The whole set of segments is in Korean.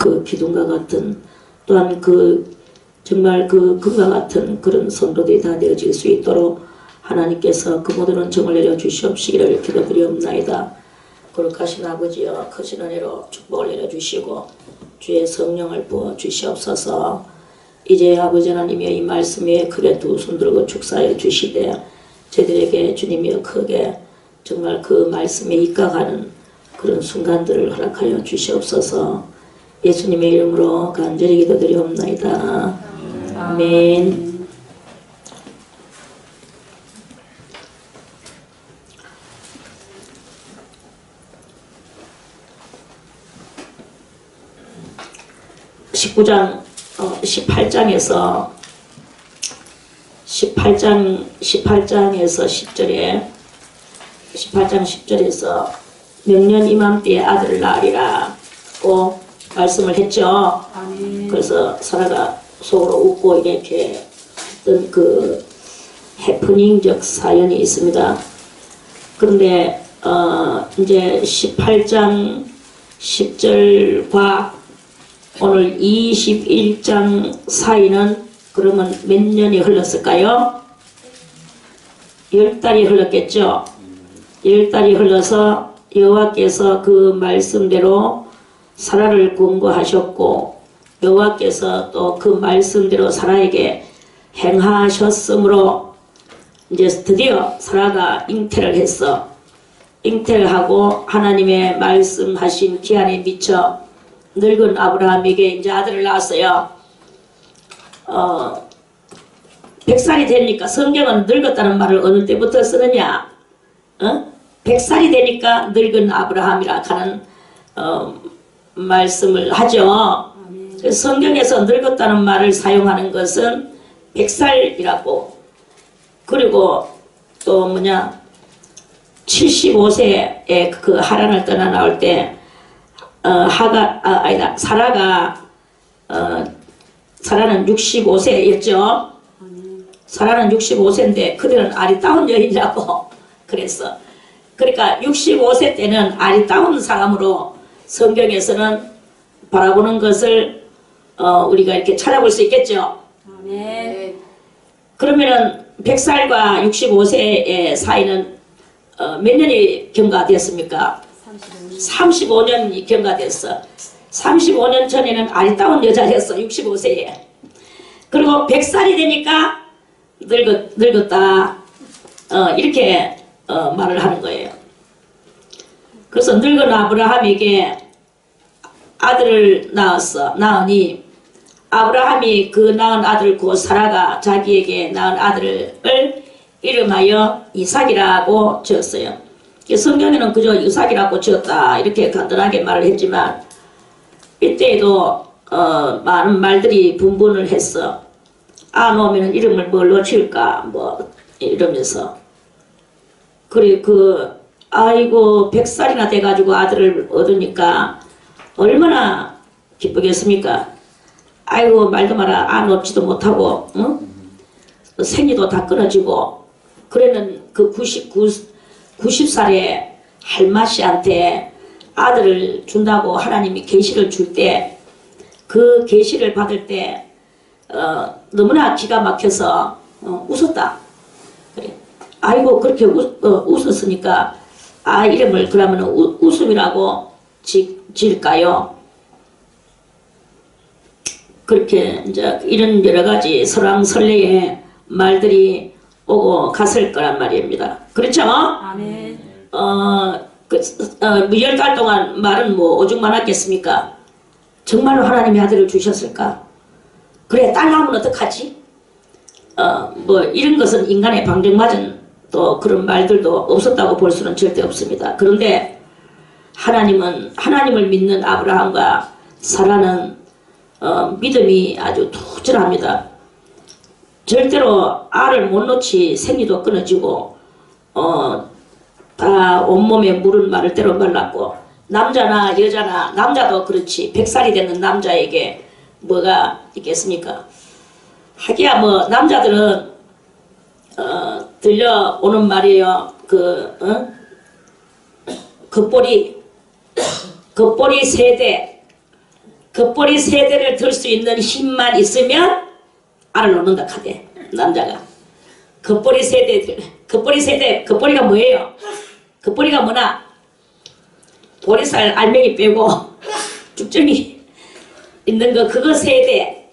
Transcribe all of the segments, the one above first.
그 기둥과 같은 또한 그 정말 그 금과 같은 그런 성도들이 다 되어질 수 있도록 하나님께서 그 모든 은총을 내려주시옵시기를 기도드리옵나이다. 거룩하신 아버지여 크신 은혜로 축복을 내려주시고 주의 성령을 부어주시옵소서. 이제 아버지 하나님의 이 말씀에 크게 두 손 들고 축사해 주시되 저희들에게 주님이여 크게 정말 그 말씀에 입각하는 그런 순간들을 허락하여 주시옵소서. 예수님의 이름으로 간절히 기도드리옵나이다. 아멘. (19장) 18장에서 10절에 18장 10절에서 명년 이맘때에 아들을 낳으리라고 말씀을 했죠. 아멘. 그래서 사라가 속으로 웃고 이렇게 했던 그 해프닝적 사연이 있습니다. 그런데 이제 18장 10절과 오늘 21장 사이는 그러면 몇 년이 흘렀을까요? 10달이 흘렀겠죠. 10달이 흘러서 여호와께서 그 말씀대로 사라를 권고하셨고 여호와께서 또 그 말씀대로 사라에게 행하셨으므로 이제 드디어 사라가 잉태를 했어. 잉태를 하고 하나님의 말씀하신 기한에 미쳐 늙은 아브라함에게 이제 아들을 낳았어요. 100살이 되니까 성경은 늙었다는 말을 어느 때부터 쓰느냐? 100살이 되니까 늙은 아브라함이라 하는 말씀을 하죠. 그래서 성경에서 늙었다는 말을 사용하는 것은 100살이라고. 그리고 또 75세에 그 하란을 떠나 나올 때 사라는 65세였죠. 사라는 65세인데 그들은 아리따운 여인이라고 그랬어. 그러니까 65세 때는 아리따운 사람으로 성경에서는 바라보는 것을 우리가 이렇게 찾아볼 수 있겠죠. 네. 그러면은 100살과 65세의 사이는 몇 년이 경과됐습니까? 35년이 경과됐어. 35년 전에는 아리따운 여자였어. 65세에. 그리고 100살이 되니까 늙었다. 이렇게 말을 하는 거예요. 그래서 늙은 아브라함에게 아들을 낳으니 아브라함이 그 낳은 아들 곧 사라가 자기에게 낳은 아들을 이름하여 이삭이라고 지었어요. 성경에는 그저 이삭이라고 지었다 이렇게 간단하게 말을 했지만 이때에도 많은 말들이 분분을 했어. 놓으면 이름을 뭘로 지을까 뭐 이러면서. 그리고 아이고 100살이나 돼가지고 아들을 얻으니까 얼마나 기쁘겠습니까? 아이고 말도 마라 놓지도 못하고 생리도 다 끊어지고 그래는 그 90살의 할마씨한테 아들을 준다고 하나님이 계시를 줄 때 그 계시를 받을 때 너무나 기가 막혀서 웃었다. 그래. 아이고 그렇게 웃었으니까 이름을 그러면 웃음이라고 지을까요? 그렇게 이제 이런 여러 가지 설왕설래의 말들이 오고 갔을 거란 말입니다. 그렇죠? 아멘. 10달 동안 말은 뭐 오죽 많았겠습니까? 정말로 하나님의 아들을 주셨을까? 그래 딸 낳으면 어떡하지? 뭐 이런 것은 인간의 방정맞은 또 그런 말들도 없었다고 볼 수는 절대 없습니다. 그런데 하나님을 믿는 아브라함과 사라는 믿음이 아주 투철합니다. 절대로 알을 못 놓지 생리도 끊어지고 다 온몸에 물은 마를 대로 말랐고 남자나 여자나 남자도 그렇지 100살이 되는 남자에게 뭐가 있겠습니까? 하기야 뭐 남자들은 들려오는 말이에요. 겉보리 세대 겉벌이 세대를 들 수 있는 힘만 있으면 알을 놓는다 카대 남자가. 겉벌이 세대, 겉벌이가 뭐예요? 겉벌이가 뭐나? 보리쌀 알맹이 빼고 쭉정이 있는 거, 그거 세대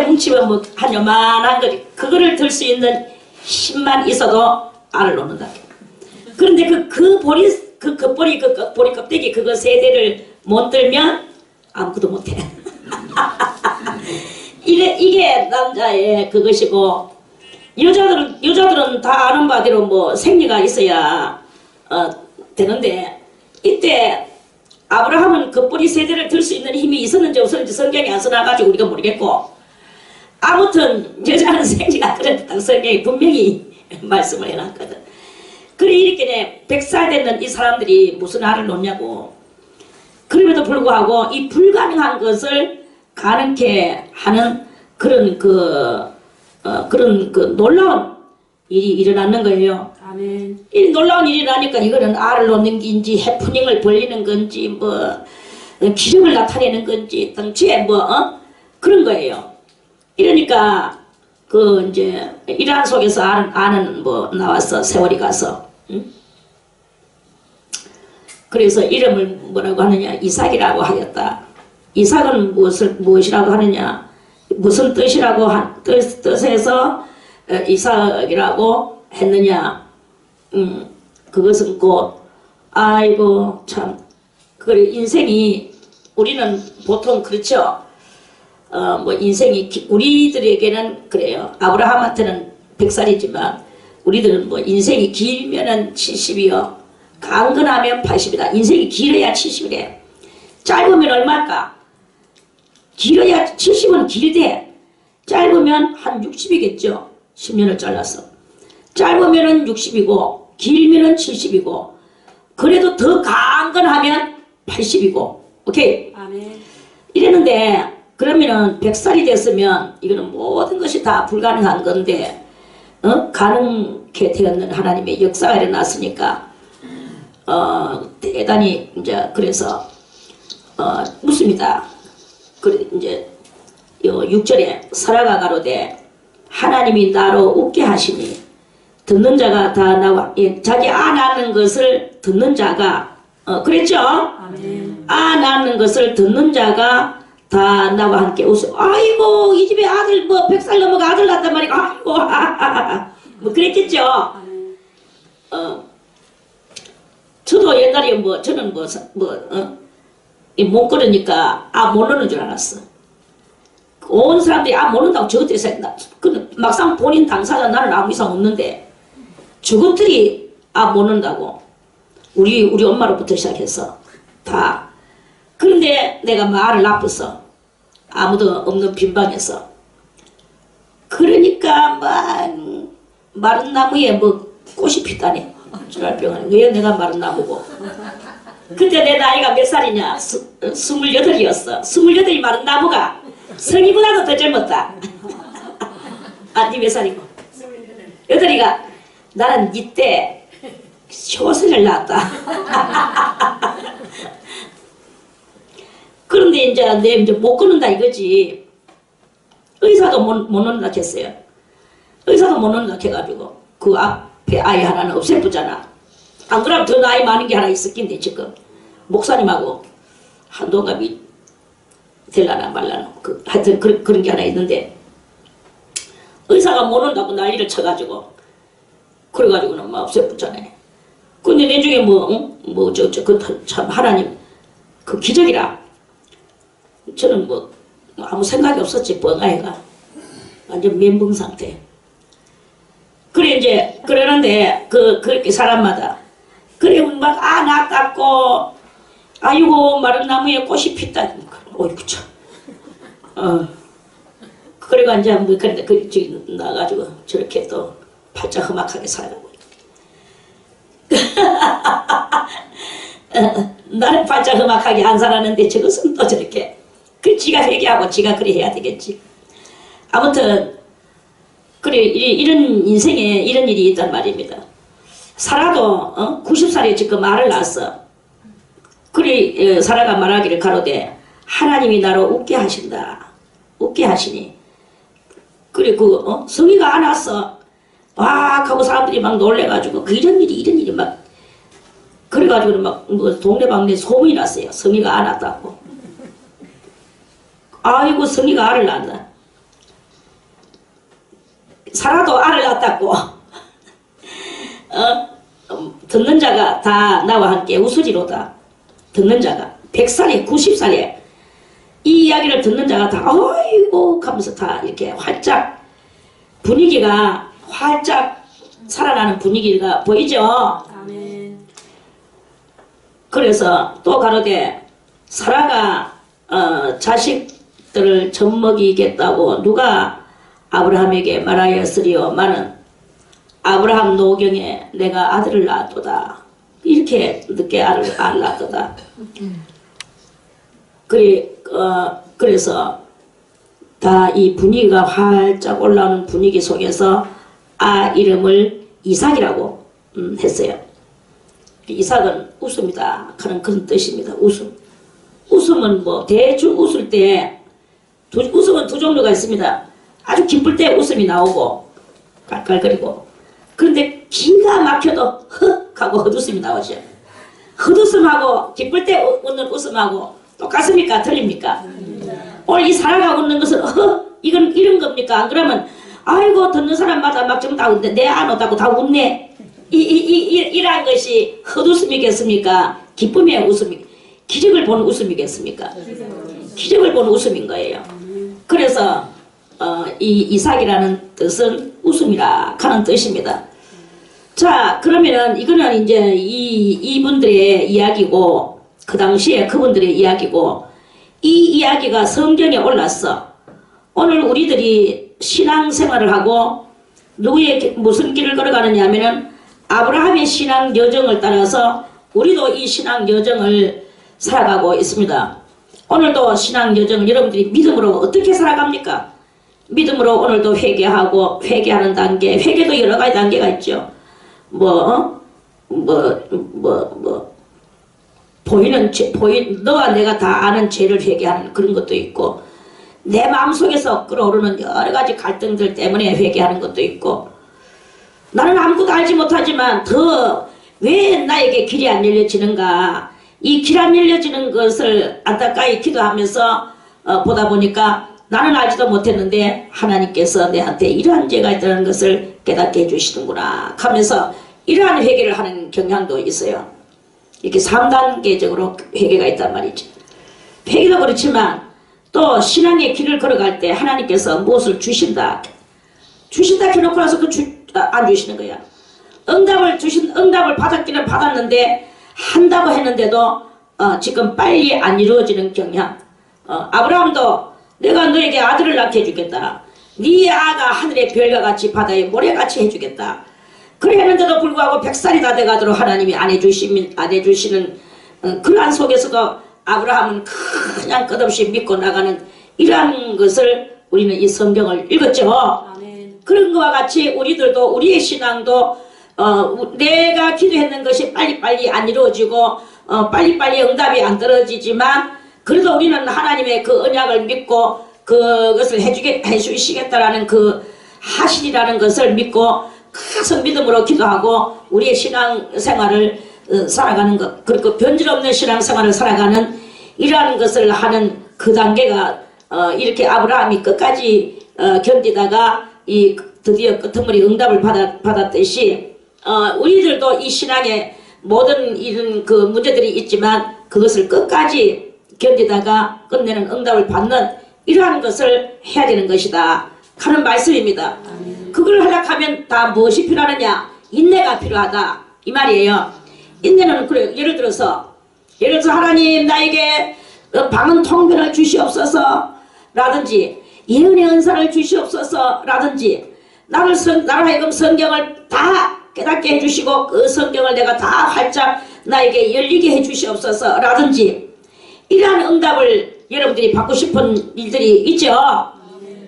뭉치면 뭐 한 요만한 거지. 그거를 들 수 있는 힘만 있어도 알을 놓는다. 그런데 그 겉벌이 껍데기 그거 세대를 못 들면 아무것도 못해. 이게 남자의 그것이고, 여자들은 다 아는 바대로 뭐 생리가 있어야 되는데, 이때 아브라함은 겉벌이 세대를 들 수 있는 힘이 있었는지 없었는지 성경이 안 써놔가지고 우리가 모르겠고, 아무튼 여자는 생리가 그랬다고 성경이 분명히 말씀을 해놨거든. 그래 이렇게 100살 됐는 이 사람들이 무슨 알을 놓냐고. 그럼에도 불구하고 이 불가능한 것을 가능케 하는 그런 놀라운 일이 일어나는 거예요. 아멘. 이 놀라운 일이 일어나니까 이거는 알을 놓는 건지 해프닝을 벌리는 건지 뭐 기력을 나타내는 건지 등치에 그런 거예요. 이러니까 이제 이러한 속에서 아는 뭐 나왔어. 세월이 가서. 응? 그래서 이름을 뭐라고 하느냐, 이삭이라고 하였다. 이삭은 무엇이라고 하느냐, 무슨 뜻이라고 뜻에서 이삭이라고 했느냐. 그것은 곧 아이고 참 그래 인생이 우리는 보통 그렇죠. 뭐 인생이 우리들에게는 그래요. 아브라함한테는 100살이지만 우리들은 뭐 인생이 길면은 70이요. 강건하면 80이다. 인생이 길어야 70이래. 짧으면 얼마일까? 길어야 70은 길대. 짧으면 한 60이겠죠. 10년을 잘라서. 짧으면은 60이고 길면은 70이고 그래도 더 강건하면 80이고. 오케이? 아멘. 이랬는데 그러면은 100살이 됐으면 이거는 모든 것이 다 불가능한 건데 가능케 되었는 하나님의 역사가 일어났으니까 대단히 이제 그래서 묻습니다. 그래 이제 6절에 사라가 가로되 하나님이 나로 웃게 하시니 듣는 자가 다 나와 자기 낳는 것을 듣는 자가 그랬죠? 아멘. 낳는 것을 듣는 자가 다 나와 함께 웃어. 아이고 이 집에 아들 뭐 100살 넘어가 아들 낳단 말이야. 아이고 뭐 그랬겠죠. 저도 옛날에 저는 못 걸으니까 못 넣는 줄 알았어. 온 사람들이 못 넣는다고 저것들이 생각나. 근데 막상 본인 당사자 나는 아무 이상 없는데 저것들이 못 넣는다고. 우리 엄마로부터 시작해서 다. 그런데 내가 말을 나빴어. 아무도 없는 빈방에서. 그러니까 마른 나무에 뭐 꽃이 피다네. 주랄병은 왜 내가 마른 나무고. 그때 내 나이가 몇 살이냐? 28이었어. 28이 마른 나무가 성이보다도 더 젊었다. 니 몇 살이고? 8이가 나는 니때 효선을 낳았다. 그런데 이제 못 걷는다 이거지. 의사도 못 넣는다 했어요. 의사도 못 넣는다 해가지고 그 앞에 아이 하나는 없애쁘잖아. 안 그러면 더 나이 많은 게 하나 있을 낀데 지금 목사님하고 한동갑이 될라나 말라나 하여튼 그런 게 하나 있는데 의사가 못 온다고 난리를 쳐가지고 그래가지고는 막 없애쁘잖아요. 근데 내중에 참 하나님 그 기적이라. 저는 아무 생각이 없었지. 뻥아이가 완전 멘붕 상태. 그래 이제 그러는데 그렇게 사람마다 그래 막 낳았고 아이고 마른 나무에 꽃이 피다. 어이구 참. 그래가 이제 그런데 저기 나가지고 저렇게 또 팔짝 험악하게 살아가고. 나는 팔짝 험악하게 안 살았는데 저것은 또 저렇게. 지가 회개하고 지가 그래 해야 되겠지. 아무튼 그래 이런 인생에 이런 일이 있단 말입니다. 사라도 90살에 지금 말을 낳았어. 그래 사라가 말하기를 가로되 하나님이 나를 웃게 하신다. 웃게 하시니. 그리고 성의가 안 왔어. 와 하고 사람들이 막 놀래가지고 이런 일이 막 그래가지고 막 뭐 동네방네 소문이 났어요. 성의가 안 왔다고. 아이고 성의가 알을 낳았나. 살아도 알을 낳았다고. 듣는 자가 다 나와 함께 웃으리로다. 듣는 자가 100살에 90살에 이 이야기를 듣는 자가 다 어이구 하면서 다 이렇게 활짝 분위기가 활짝 살아나는 분위기가 보이죠. 아멘. 그래서 또 가로되 사라가 자식들을 젖먹이겠다고 누가 아브라함에게 말하였으리요마는 아브라함 노경에 내가 아들을 낳았도다. 이렇게 늦게 아들을 낳았도다. 그래서 다 이 분위기가 활짝 올라오는 분위기 속에서 이름을 이삭이라고 했어요. 이삭은 웃음이다 하는 그런 뜻입니다. 웃음. 웃음은 뭐 대충 웃을 때 웃음은 두 종류가 있습니다. 아주 기쁠 때 웃음이 나오고 깔깔거리고, 그런데 기가 막혀도 헉 하고 헛웃음이 나오죠. 헛웃음하고 기쁠 때 웃는 웃음하고 똑같습니까? 틀립니까? 오늘 이 사라가 웃는 것은 이건 이런 겁니까? 안 그러면 아이고 듣는 사람마다 막 좀 다 웃는데 내 안 웃다고 다 웃네. 이러한 것이 헛웃음이겠습니까? 기쁨의 웃음이, 기적을 보는 웃음이겠습니까? 기적을 보는 웃음인 거예요. 그래서 이 이삭이라는 뜻은 웃음이라 하는 뜻입니다. 자, 그러면은 이거는 이제 이분들의 이야기고, 그 당시에 그분들의 이야기고, 이 이야기가 성경에 올랐어. 오늘 우리들이 신앙생활을 하고 무슨 길을 걸어가느냐 하면은 아브라함의 신앙 여정을 따라서 우리도 이 신앙 여정을 살아가고 있습니다. 오늘도 신앙 여정을 여러분들이 믿음으로 어떻게 살아갑니까? 믿음으로 오늘도 회개하고, 회개하는 단계, 회개도 여러 가지 단계가 있죠. 너와 내가 다 아는 죄를 회개하는 그런 것도 있고, 내 마음속에서 끌어오르는 여러 가지 갈등들 때문에 회개하는 것도 있고, 나는 아무것도 알지 못하지만 더 왜 나에게 길이 안 열려지는가, 이 길 안 열려지는 것을 안타까이 기도하면서 보다 보니까 나는 알지도 못했는데 하나님께서 내한테 이러한 죄가 있다는 것을 깨닫게 해주시는구나 하면서 이러한 회개를 하는 경향도 있어요. 이렇게 3단계적으로 회개가 있단 말이죠. 회개도 그렇지만 또 신앙의 길을 걸어갈 때 하나님께서 무엇을 주신다 해놓고 나서 안 주시는 거야. 응답을 받았기는 받았는데 한다고 했는데도 지금 빨리 안 이루어지는 경향. 아브라함도 내가 너에게 아들을 낳게 해주겠다. 네 아가 하늘의 별과 같이 바다의 모래같이 해주겠다. 그래 했는데도 불구하고 100살이 다 돼가도록 하나님이 안 해주시는 그러한 속에서도 아브라함은 그냥 끝없이 믿고 나가는 이러한 것을 우리는 이 성경을 읽었죠. 아멘. 그런 것과 같이 우리들도 우리의 신앙도 내가 기도했는 것이 빨리빨리 안 이루어지고 빨리빨리 응답이 안 떨어지지만 그래도 우리는 하나님의 그 언약을 믿고 그것을 해주시겠다라는 그 하시리라는 것을 믿고 큰 믿음으로 기도하고 우리의 신앙생활을 살아가는 것, 그리고 변질 없는 신앙생활을 살아가는 이러한 것을 하는 그 단계가 이렇게 아브라함이 끝까지 견디다가 이 드디어 끄트머리 응답을 받았듯이 우리들도 이 신앙에 모든 이런 그 문제들이 있지만 그것을 끝까지 견디다가 끝내는 응답을 받는 이러한 것을 해야 되는 것이다 하는 말씀입니다. 그걸 하려고 하면 다 무엇이 필요하느냐? 인내가 필요하다 이 말이에요. 인내는 그래요. 예를 들어서 하나님 나에게 방언 통변을 주시옵소서 라든지 예언의 은사를 주시옵소서 라든지 나를 하여금 성경을 다 깨닫게 해주시고 그 성경을 내가 다 활짝 나에게 열리게 해주시옵소서 라든지 이러한 응답을 여러분들이 받고 싶은 일들이 있죠.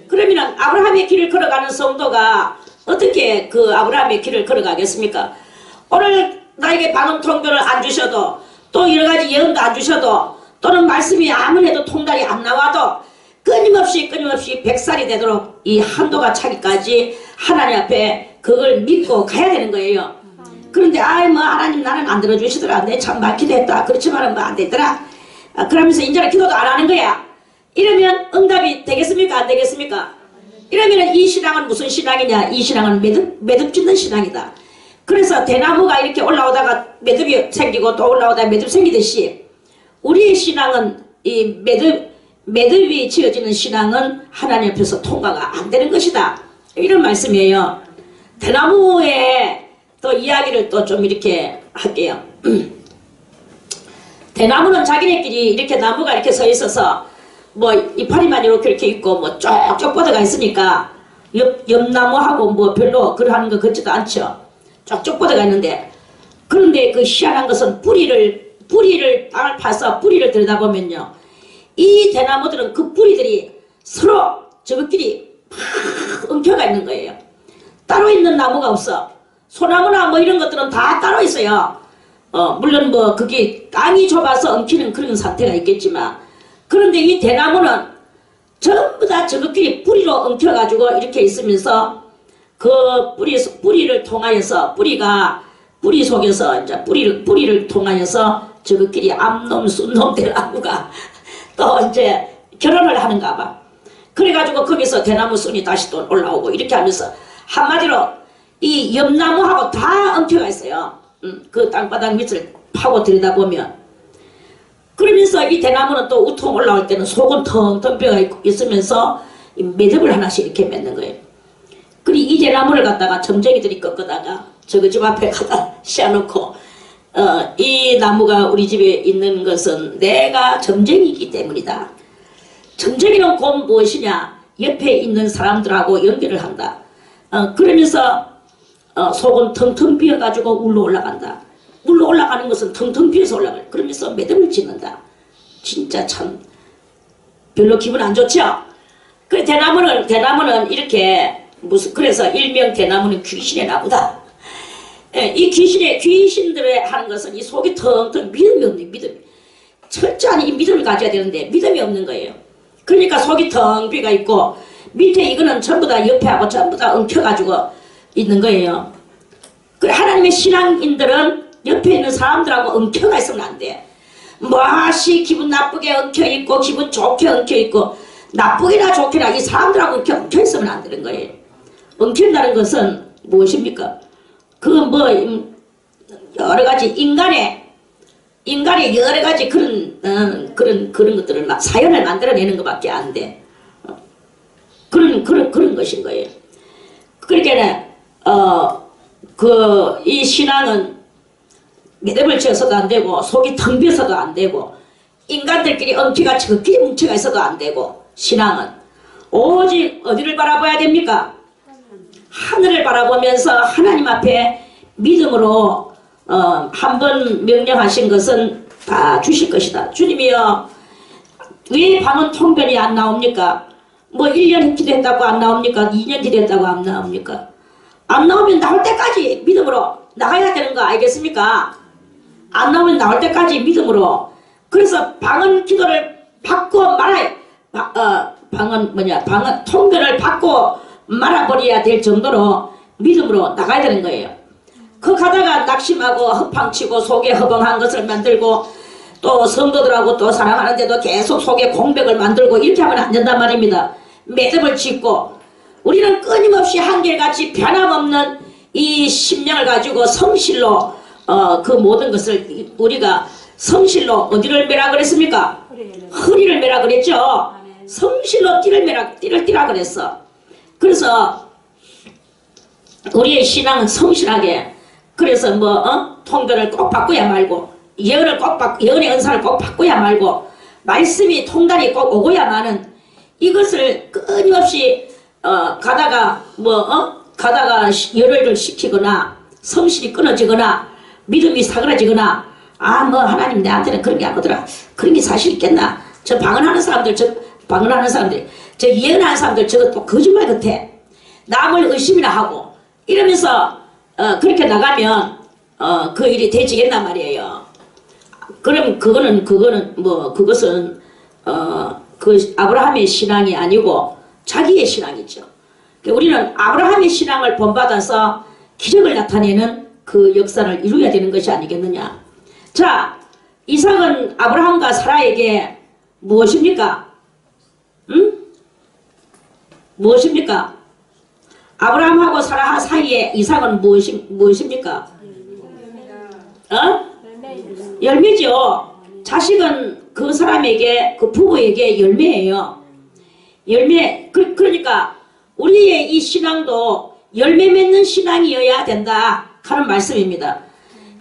그러면 아브라함의 길을 걸어가는 성도가 어떻게 그 아브라함의 길을 걸어가겠습니까? 오늘 나에게 방언 통변을 안 주셔도 또 여러 가지 예언도 안 주셔도 또는 말씀이 아무래도 통달이 안 나와도 끊임없이 100살이 되도록 이 한도가 차기까지 하나님 앞에 그걸 믿고 가야 되는 거예요. 그런데 아이 뭐 하나님 나는 안 들어주시더라. 내 참 많이 기도했다. 그렇지만은 뭐 안 되더라. 그러면서 이제는 기도도 안 하는 거야. 이러면 응답이 되겠습니까? 안 되겠습니까? 이러면 이 신앙은 무슨 신앙이냐? 이 신앙은 매듭 짓는 신앙이다. 그래서 대나무가 이렇게 올라오다가 매듭이 생기고 또 올라오다가 매듭 생기듯이 우리의 신앙은 이 매듭이 지어지는 신앙은 하나님 앞에서 통과가 안 되는 것이다. 이런 말씀이에요. 대나무의 또 이야기를 또 좀 이렇게 할게요. 대나무는 자기네끼리 이렇게 나무가 이렇게 서 있어서 뭐 이파리만 이렇게 있고 뭐 쪽쪽 뻗어가 있으니까 옆나무하고 뭐 별로 그러하는 거 같지도 않죠. 쪽쪽 뻗어가 있는데 그런데 그 희한한 것은 뿌리를 땅을 파서 뿌리를 들여다보면요. 이 대나무들은 그 뿌리들이 서로 저것끼리 팍 엉켜가 있는 거예요. 따로 있는 나무가 없어. 소나무나 뭐 이런 것들은 다 따로 있어요. 물론 뭐 그게 땅이 좁아서 엉키는 그런 상태가 있겠지만 그런데 이 대나무는 전부 다 저것끼리 뿌리로 엉켜가지고 이렇게 있으면서 그 뿌리를 통하여서 뿌리 속에서 이제 뿌리를 통하여서 저것끼리 암놈 순놈 대나무가 또 이제 결혼을 하는가 봐. 그래가지고 거기서 대나무 순이 다시 또 올라오고 이렇게 하면서 한마디로 이 옆나무하고 다 엉켜가 있어요. 그 땅바닥 밑을 파고 들여다보면. 그러면서 이 대나무는 또 우통 올라올 때는 속은 텅텅 비어 있으면서 이 매듭을 하나씩 이렇게 맺는 거예요. 그리고 이 대나무를 갖다가 점쟁이들이 꺾어다가 저거 집 앞에 갖다 씌워놓고 이 나무가 우리 집에 있는 것은 내가 점쟁이이기 때문이다. 점쟁이는 곧 무엇이냐? 옆에 있는 사람들하고 연결을 한다. 그러면서 속은 텅텅 비어가지고 울러 올라간다. 울러 올라가는 것은 텅텅 비어서 올라가요. 그러면서 매듭을 짓는다. 진짜 참 별로 기분 안 좋죠? 그 대나무는 이렇게 그래서 일명 대나무는 귀신의 나무다. 이 귀신들의 하는 것은 이 속이 텅텅 믿음이 없는 믿음. 철저한 이 믿음을 가져야 되는데 믿음이 없는 거예요. 그러니까 속이 텅 비가 있고 밑에 이거는 전부 다 옆에하고 전부 다 엉켜가지고 있는 거예요. 그 하나님의 신앙인들은 옆에 있는 사람들하고 엉켜가 있으면 안 돼. 뭐시 기분 나쁘게 엉켜있고 기분 좋게 엉켜있고 나쁘게나 좋게나 이 사람들하고 엉켜있으면 안 되는 거예요. 엉킨다는 것은 무엇입니까? 그 뭐 여러가지 인간의 여러가지 그런 것들을 사연을 만들어내는 것밖에 안 돼. 그런 것인 거예요. 그러니까 이 신앙은 매듭을 지어서도 안 되고 속이 텅 비어서도 안 되고 인간들끼리 엉키가 저끼리 뭉쳐가 있어도 안 되고 신앙은 오직 어디를 바라봐야 됩니까? 하늘을 바라보면서 하나님 앞에 믿음으로 한 번 명령하신 것은 다 주실 것이다. 주님이여 왜 방언 통변이 안 나옵니까? 뭐 1년 기도했다고 안 나옵니까? 2년 기도했다고 안 나옵니까? 안 나오면 나올 때까지 믿음으로 나가야 되는 거 알겠습니까? 안 나오면 나올 때까지 믿음으로. 그래서 방언 기도를 받고 말아야 방언 통변을 받고 말아버려야 될 정도로 믿음으로 나가야 되는 거예요. 그 가다가 낙심하고 허팡치고 속에 허벙한 것을 만들고 또 성도들하고 또 사랑하는데도 계속 속에 공백을 만들고 이렇게 하면 안 된단 말입니다. 매듭을 짓고 우리는 끊임없이 한결같이 변함없는 이 심령을 가지고 성실로 그 모든 것을 우리가 성실로 어디를 매라 그랬습니까? 허리를 매라 그랬죠. 성실로 띠를 띠라 그랬어. 그래서 우리의 신앙은 성실하게 그래서 통변을 꼭 바꿔야 말고 예언의 은사를 꼭 바꿔야 말고 말씀이 통달이 꼭 오고야만은 이것을 끊임없이 가다가 열애를 시키거나 성실이 끊어지거나 믿음이 사그라지거나 하나님 내한테는 그런 게 안 오더라. 그런 게 사실 있겠나? 저 방언하는 사람들 저 예언하는 사람들 저거 또 거짓말 같아. 남을 의심이나 하고 이러면서 그렇게 나가면 그 일이 되지겠단 말이에요. 그럼 그거는 뭐 그것은 그 아브라함의 신앙이 아니고 자기의 신앙이죠. 우리는 아브라함의 신앙을 본받아서 기적을 나타내는 그 역사를 이루어야 되는 것이 아니겠느냐. 자, 이삭은 아브라함과 사라에게 무엇입니까? 응? 무엇입니까? 아브라함하고 사라 사이에 이삭은 무엇입니까? 열매죠. 자식은 그 사람에게, 그 부부에게 열매예요. 열매. 그러니까 우리의 이 신앙도 열매 맺는 신앙이어야 된다 하는 말씀입니다.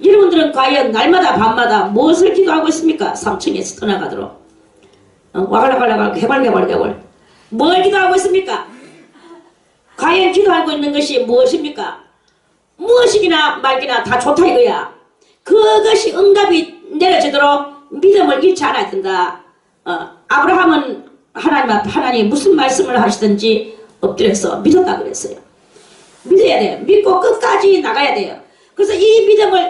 여러분들은 과연 날마다 밤마다 무엇을 기도하고 있습니까? 3층에서 떠나가도록 와갈라갈라갈 개발개발 뭘 기도하고 있습니까? 과연 기도하고 있는 것이 무엇입니까? 무엇이기나 말기나 다 좋다 이거야. 그것이 응답이 내려지도록 믿음을 잃지 않아야 된다. 아브라함은 하나님 무슨 말씀을 하시든지 엎드려서 믿었다 그랬어요. 믿어야 돼요. 믿고 끝까지 나가야 돼요. 그래서 이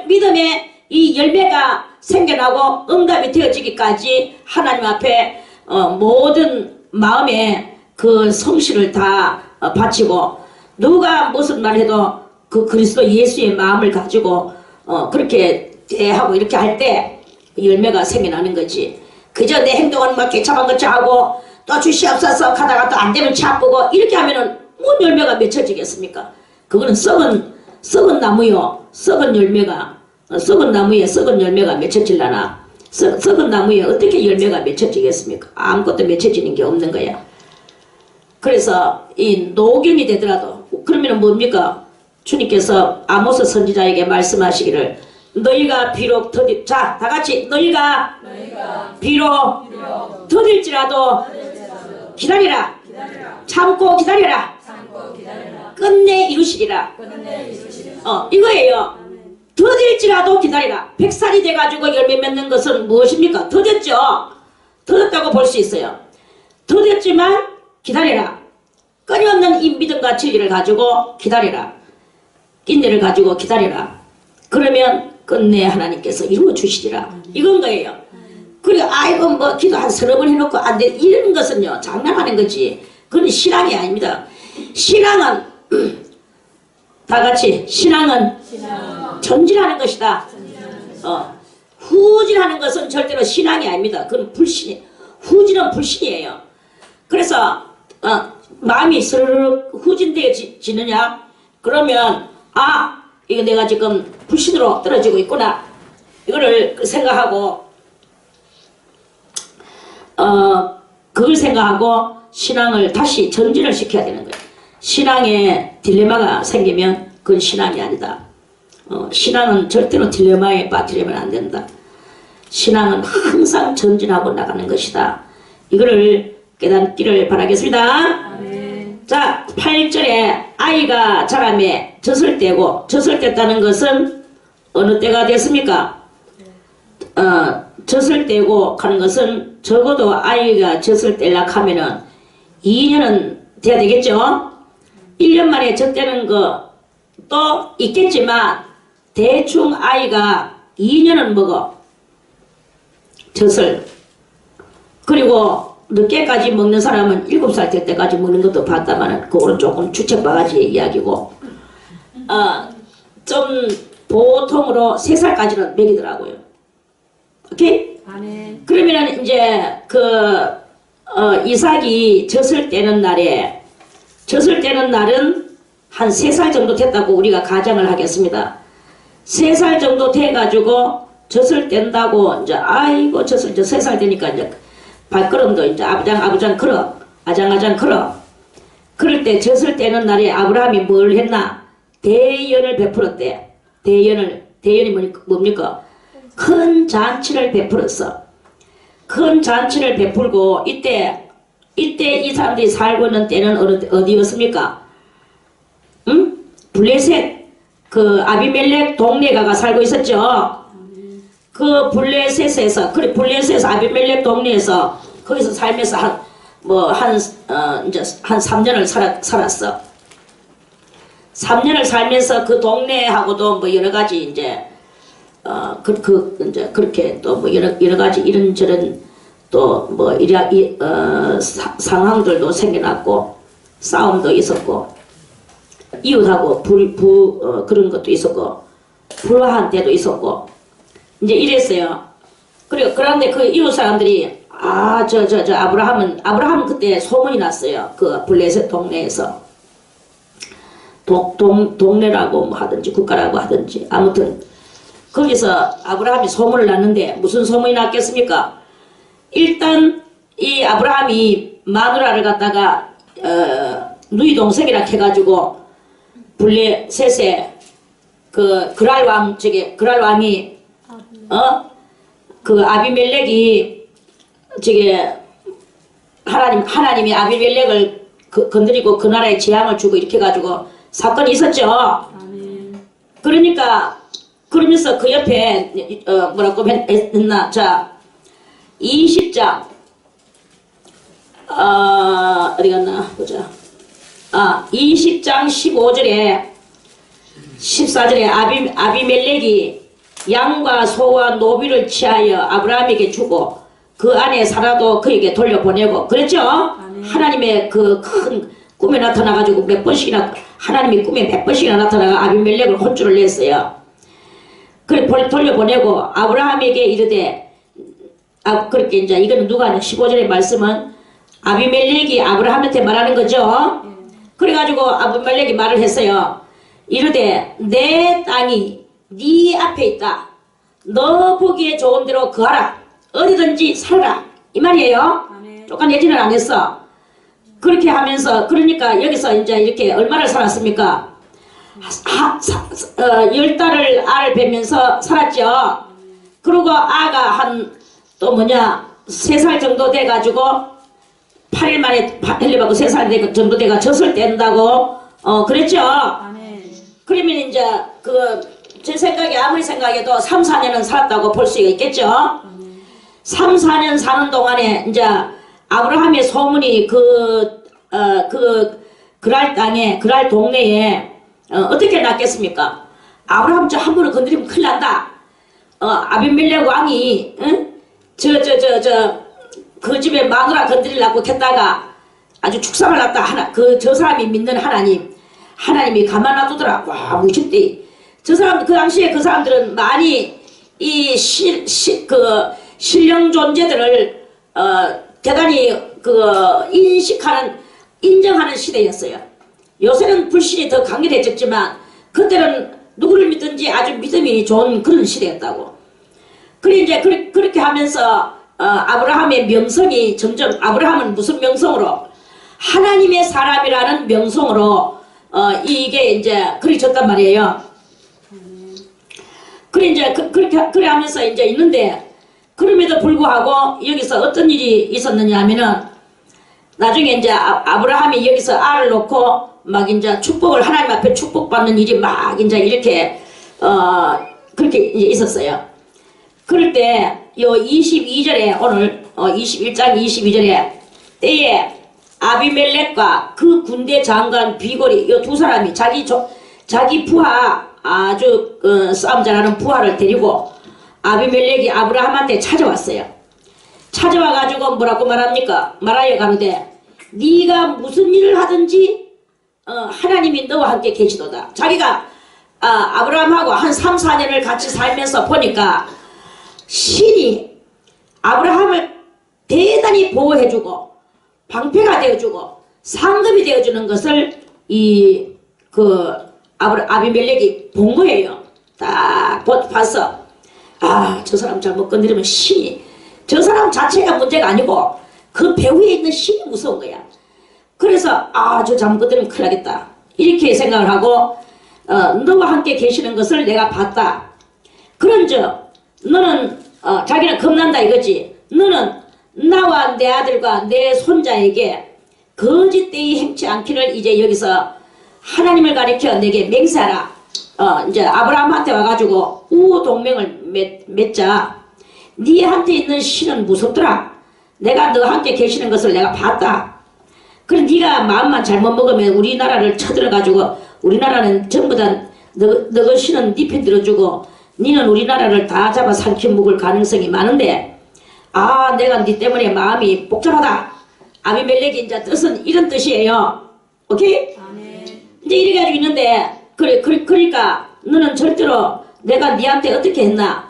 믿음의 이 열매가 생겨나고 응답이 되어지기까지 하나님 앞에 모든 마음의 그 성실을 다 바치고, 누가 무슨 말 해도 그 그리스도 예수의 마음을 가지고 그렇게 대하고 이렇게 할 때 열매가 생겨나는 거지. 그저 내 행동은 막 개차반 것처 하고 또 주시옵소서 하다가 또 안 되면 차쁘고 이렇게 하면은 뭔 열매가 맺혀지겠습니까? 그거는 썩은 나무요. 썩은 열매가 썩은 나무에 썩은 열매가 맺혀질라나. 썩은 나무에 어떻게 열매가 맺혀지겠습니까? 아무것도 맺혀지는 게 없는 거야. 그래서 이 노견이 되더라도 그러면 뭡니까? 주님께서 아모스 선지자에게 말씀하시기를 너희가 비록 자 다같이 너희가 비록 더딜지라도 기다리라. 참고 기다려라. 끝내 이루시리라. 이거예요. 더딜지라도 기다리라. 100살이 돼가지고 열매 맺는 것은 무엇입니까? 더뎠죠. 더뎠다고 볼 수 있어요. 더뎠지만 기다리라. 끊임없는 이 믿음과 진리를 가지고 기다리라. 인내를 가지고 기다리라. 그러면 끝내 하나님께서 이루어 주시리라. 이건 거예요. 그리고 아이고 뭐 기도 한 서너 번 해놓고 안 돼. 이런 것은요 장난하는 거지. 그건 신앙이 아닙니다. 신앙은 다 같이 신앙은 전진하는 것이다. 후진하는 것은 절대로 신앙이 아닙니다. 그건 불신. 후진은 불신이에요. 그래서 마음이 스르르 후진되어지느냐? 그러면 이거 내가 지금 불신으로 떨어지고 있구나. 이거를 생각하고 그걸 생각하고 신앙을 다시 전진을 시켜야 되는 거예요. 신앙에 딜레마가 생기면 그건 신앙이 아니다. 신앙은 절대로 딜레마에 빠뜨리면 안 된다. 신앙은 항상 전진하고 나가는 것이다. 이거를 깨닫기를 바라겠습니다. 아멘. 자, 8절에 아이가 자라매 젖을 떼고, 젖을 뗐다는 것은 어느 때가 됐습니까? 젖을 떼고 하는 것은 적어도 아이가 젖을 떼려고 하면은 2년은 돼야 되겠죠? 1년 만에 젖 떼는 것도 있겠지만 대충 아이가 2년은 먹어. 젖을. 그리고 늦게까지 먹는 사람은 7살 될 때까지 먹는 것도 봤다마는 그거는 조금 주책바가지의 이야기고, 좀 보통으로 3살까지는 먹이더라고요. 오케이? 아멘. 그러면은 이제 이삭이 젖을 떼는 날은 한 3살 정도 됐다고 우리가 가정을 하겠습니다. 3살 정도 돼가지고 젖을 뗀다고 이제 아이고 젖을 이제 3살 되니까 이제 발걸음도 이제 아부장 걸어. 아장아장 걸어. 그럴 때 젖을 떼는 날에 아브라함이 뭘 했나? 대연을 베풀었대. 대연이 뭡니까? 큰 잔치를 베풀었어. 큰 잔치를 베풀고 이때 이 사람들이 살고 있는 때는 어디였습니까? 응? 블레셋 그 아비멜렉 동네가가 살고 있었죠. 그 블레셋에서 아비멜렉 동네에서 거기서 살면서 이제 한 3년을 살았어. 3년을 살면서 그 동네하고도 뭐 여러 가지 이제 이제 그렇게 또 뭐 여러 가지 이런저런 또 뭐 상황들도 생겨났고 싸움도 있었고 이웃하고 그런 것도 있었고 불화한 때도 있었고 이제 이랬어요. 그리고 그런데 그 이웃 사람들이 아브라함은 그때 소문이 났어요. 그 블레셋 동네에서 동네라고 뭐 하든지 국가라고 하든지 아무튼 거기서 아브라함이 소문을 났는데 무슨 소문이 났겠습니까? 일단 이 아브라함이 마누라를 갖다가 누이 동생이라 해가지고 블레셋에 그랄 왕이 그 아비멜렉이 하나님이 아비멜렉을 건드리고 그 나라에 재앙을 주고 이렇게 해가지고 사건이 있었죠. 아멘. 그러면서 그 옆에 뭐라고 했나? 자, 20장 어디 갔나 보자. 20장 15절에 14절에 아비멜렉이 양과 소와 노비를 취하여 아브라함에게 주고 그 안에 살아도 그에게 돌려보내고 그랬죠? 하나님의 그 큰 꿈에 나타나가지고 몇 번씩이나 하나님이 꿈에 100번씩이나 나타나가 아비멜렉을 혼쭐을 냈어요. 그래 돌려보내고 아브라함에게 이르되 그렇게 이제 이거는 누가 하는 15절의 말씀은 아비멜렉이 아브라함한테 말하는 거죠. 그래가지고 아비멜렉이 말을 했어요. 이르되 내 땅이 네 앞에 있다. 너 보기에 좋은 대로 거하라. 어디든지 살라. 이 말이에요. 조금 예지는 안 했어. 그렇게 하면서 그러니까 여기서 이제 이렇게 얼마를 살았습니까? 10달을 알을 뵈면서 살았죠. 그리고 아가 한 또 3살 정도 돼가지고 8일 만에 헬리받고 3살 정도 돼가 젖을 뗀다고 그랬죠. 그러면 이제 제 생각에 아무리 생각해도 3, 4년은 살았다고 볼 수가 있겠죠. 3, 4년 사는 동안에 이제 아브라함의 소문이 그랄 땅에 그랄 동네에 어떻게 났겠습니까? 아브라함 한 번을 건드리면 큰일 난다. 아비멜렉 왕이 그 집에 마누라 건드리려고 했다가 아주 축사를 났다. 저 사람이 믿는 하나님이 가만 놔두더라. 와, 무섭대. 그 당시에 그 사람들은 많이 이 신령 존재들을 대단히 인정하는 시대였어요. 요새는 불신이 더 강렬해졌지만 그때는 누구를 믿든지 아주 믿음이 좋은 그런 시대였다고. 그래 이제 그렇게 하면서 아브라함의 명성이 점점 아브라함은 무슨 명성으로 하나님의 사람이라는 명성으로 이게 이제 그려졌단 말이에요. 그래 이제 그래 하면서 이제 있는데 그럼에도 불구하고 여기서 어떤 일이 있었느냐 하면은 나중에 이제 아브라함이 여기서 알을 놓고 막 이제 축복을 하나님 앞에 축복받는 일이 막 이제 이렇게 그렇게 이제 있었어요. 그럴 때 요 22절에 오늘 21장 22절에 때에 아비멜렉과 그 군대 장관 비골이 요 두 사람이 자기 부하 아주 싸움 잘하는 부하를 데리고 아비멜렉이 아브라함한테 찾아왔어요. 찾아와가지고 뭐라고 말합니까? 말하여 가로되 네가 무슨 일을 하든지 하나님이 너와 함께 계시도다. 자기가 아브라함하고 한 3, 4년을 같이 살면서 보니까 신이 아브라함을 대단히 보호해주고 방패가 되어주고 상급이 되어주는 것을 아비멜렉이 본 거예요. 딱 봐서 저 사람 잘못 건드리면 신이 저 사람 자체가 문제가 아니고 그 배후에 있는 신이 무서운 거야. 그래서 저 잘못 건드리면 큰일 나겠다 이렇게 생각을 하고 너와 함께 계시는 것을 내가 봤다. 그런즉 너는 자기는 겁난다 이거지. 너는 나와 내 아들과 내 손자에게 거짓되이 행치 않기를 이제 여기서 하나님을 가리켜 내게 맹세하라. 이제 아브라함한테 와가지고 우호 동맹을 맺자. 네한테 있는 신은 무섭더라. 내가 너와 함께 계시는 것을 내가 봤다. 그래 네가 마음만 잘못 먹으면 우리나라를 쳐들어가지고 우리나라는 전부 다 너 신은 네 편 들어주고 니는 우리나라를 다 잡아 삼켜 먹을 가능성이 많은데 내가 니 때문에 마음이 복잡하다. 아비멜렉이 이제 뜻은 이런 뜻이에요. 오케이? 아멘. 이제 이래 가지고 있는데 그러니까 너는 절대로 내가 니한테 어떻게 했나?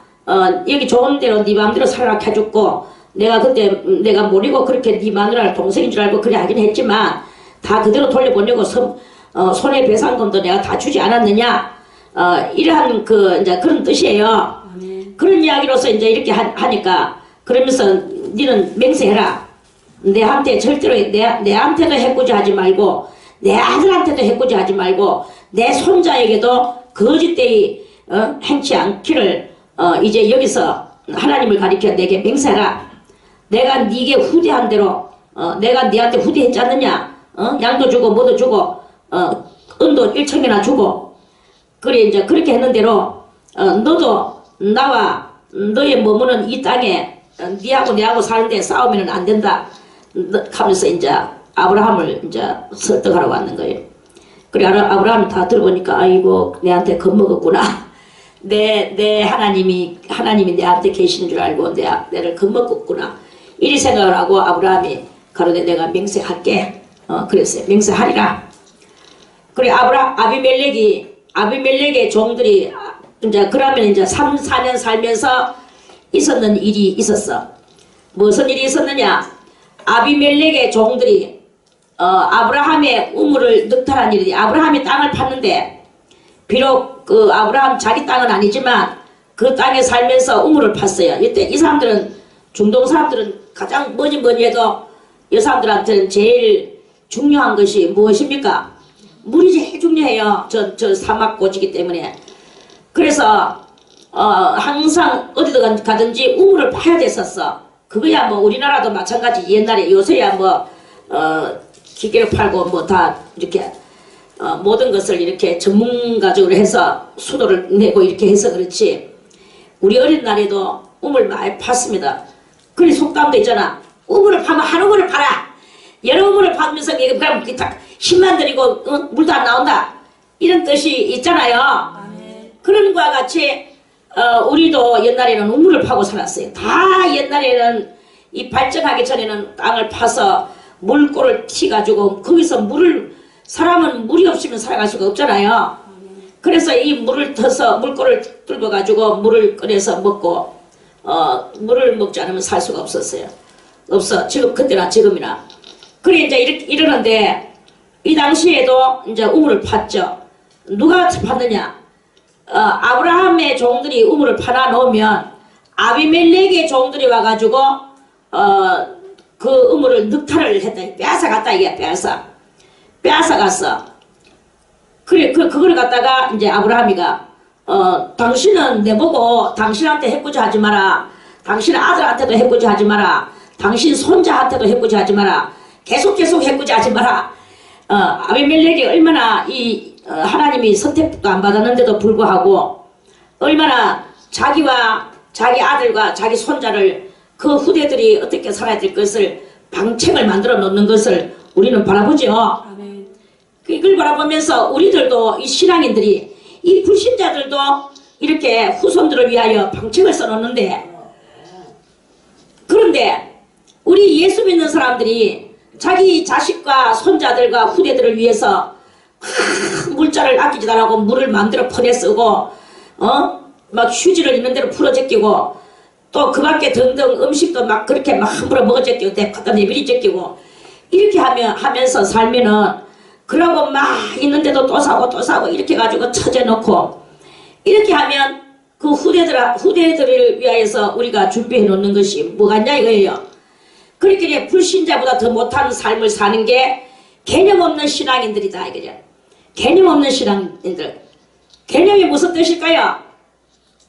여기 좋은 대로 니 마음대로 살아라 해줬고 내가 그때 내가 모르고 그렇게 니 마누라를 동생인 줄 알고 그래 하긴 했지만 다 그대로 돌려보내고 손해배상금도 내가 다 주지 않았느냐? 이러한 이제 그런 뜻이에요. 아멘. 그런 이야기로서 이제 이렇게 하니까 그러면서 니는 맹세해라. 내한테 절대로 내한테도 해코지 하지 말고 내 아들한테도 해코지 하지 말고 내 손자에게도 거짓되이 행치 않기를 이제 여기서 하나님을 가리켜 내게 맹세하라. 내가 네게 후대한 대로 내가 네한테 후대했지 않느냐? 양도 주고 뭐도 주고 은도 1천개나 주고 그래 이제 그렇게 했는 대로 너도 나와 너의 머무는 이 땅에 니하고 내하고 사는데 싸우면 안 된다 하면서 이제 아브라함을 이제 설득하러 왔는 거예요. 그래 아브라함이 다 들어보니까 아이고 내한테 겁먹었구나. 내 하나님이 내한테 계시는 줄 알고 내를 겁먹었구나. 이리 생각을 하고 아브라함이 가로되 내가 맹세할게. 그랬어요. 맹세하리라. 그래 아비멜렉의 종들이 이제 그러면 이제 3, 4년 살면서 있었는 일이 있었어. 무슨 일이 있었느냐? 아비멜렉의 종들이 아브라함의 우물을 늑탈한 일이 아브라함이 땅을 팠는데 비록 그 아브라함 자기 땅은 아니지만 그 땅에 살면서 우물을 팠어요. 이때 이 사람들은 중동 사람들은 가장 뭐니 해도 이 사람들한테는 제일 중요한 것이 무엇입니까? 물이 제일 중요해요. 저 사막 고지기 때문에. 그래서 항상 어디든 가든지 우물을 파야 됐었어. 그거야 뭐 우리나라도 마찬가지. 옛날에 요새야 뭐 기계를 팔고 뭐 다 이렇게 모든 것을 이렇게 전문가적으로 해서 수도를 내고 이렇게 해서 그렇지. 우리 어린 날에도 우물 많이 팠습니다. 그래 속담도 있잖아. 우물을 파면 한 우물을 파라. 여러 우물을 파면서 그럼 힘만 들이고 물도 안 나온다. 이런 뜻이 있잖아요. 아멘. 그런 거와 같이 우리도 옛날에는 우물을 파고 살았어요. 다 옛날에는 이 발전하기 전에는 땅을 파서 물골을 튀가지고 거기서 사람은 물이 없으면 살아갈 수가 없잖아요. 그래서 이 물을 터서 물골을 뚫고 가지고 물을 끓여서 먹고 물을 먹지 않으면 살 수가 없었어요. 없어. 지금 그때나 지금이나. 그래 이제 이러는데 이 당시에도 이제 우물을 팠죠. 누가 팠느냐? 아브라함의 종들이 우물을 파놔 놓으면 아비멜렉의 종들이 와가지고 그 우물을 늑탈을 했다. 빼앗아 갔다 이게 빼앗아 갔어. 그래 그걸 갖다가 이제 아브라함이가 당신은 내보고 당신한테 해코지 하지 마라. 당신 아들한테도 해코지 하지 마라. 당신 손자한테도 해코지 하지 마라. 계속 해코지 하지 마라. 아비멜렉이 얼마나 하나님이 선택도 안 받았는데도 불구하고 얼마나 자기와 자기 아들과 자기 손자를 그 후대들이 어떻게 살아야 될 것을 방책을 만들어 놓는 것을 우리는 바라보죠. 아멘. 이걸 바라보면서 우리들도 이 신앙인들이 이 불신자들도 이렇게 후손들을 위하여 방책을 써놓는데 그런데 우리 예수 믿는 사람들이 자기 자식과 손자들과 후대들을 위해서 물자를 아끼지도 않고 물을 마음대로 퍼내 쓰고 막 휴지를 있는 대로 풀어 제끼고 또 그 밖에 등등 음식도 막 그렇게 막 함부로 먹어 제끼고 갖다 내버리 제끼고 이렇게 하면서 살면은 그러고 막 있는데도 또 사고 이렇게 가지고 처져 놓고 이렇게 하면 그 후대들을 위하여서 우리가 준비해 놓는 것이 뭐가 있냐 이거예요. 그렇게 불신자보다 더 못한 삶을 사는 게 개념 없는 신앙인들이다 이거죠. 개념 없는 신앙인들. 개념이 무슨 뜻일까요?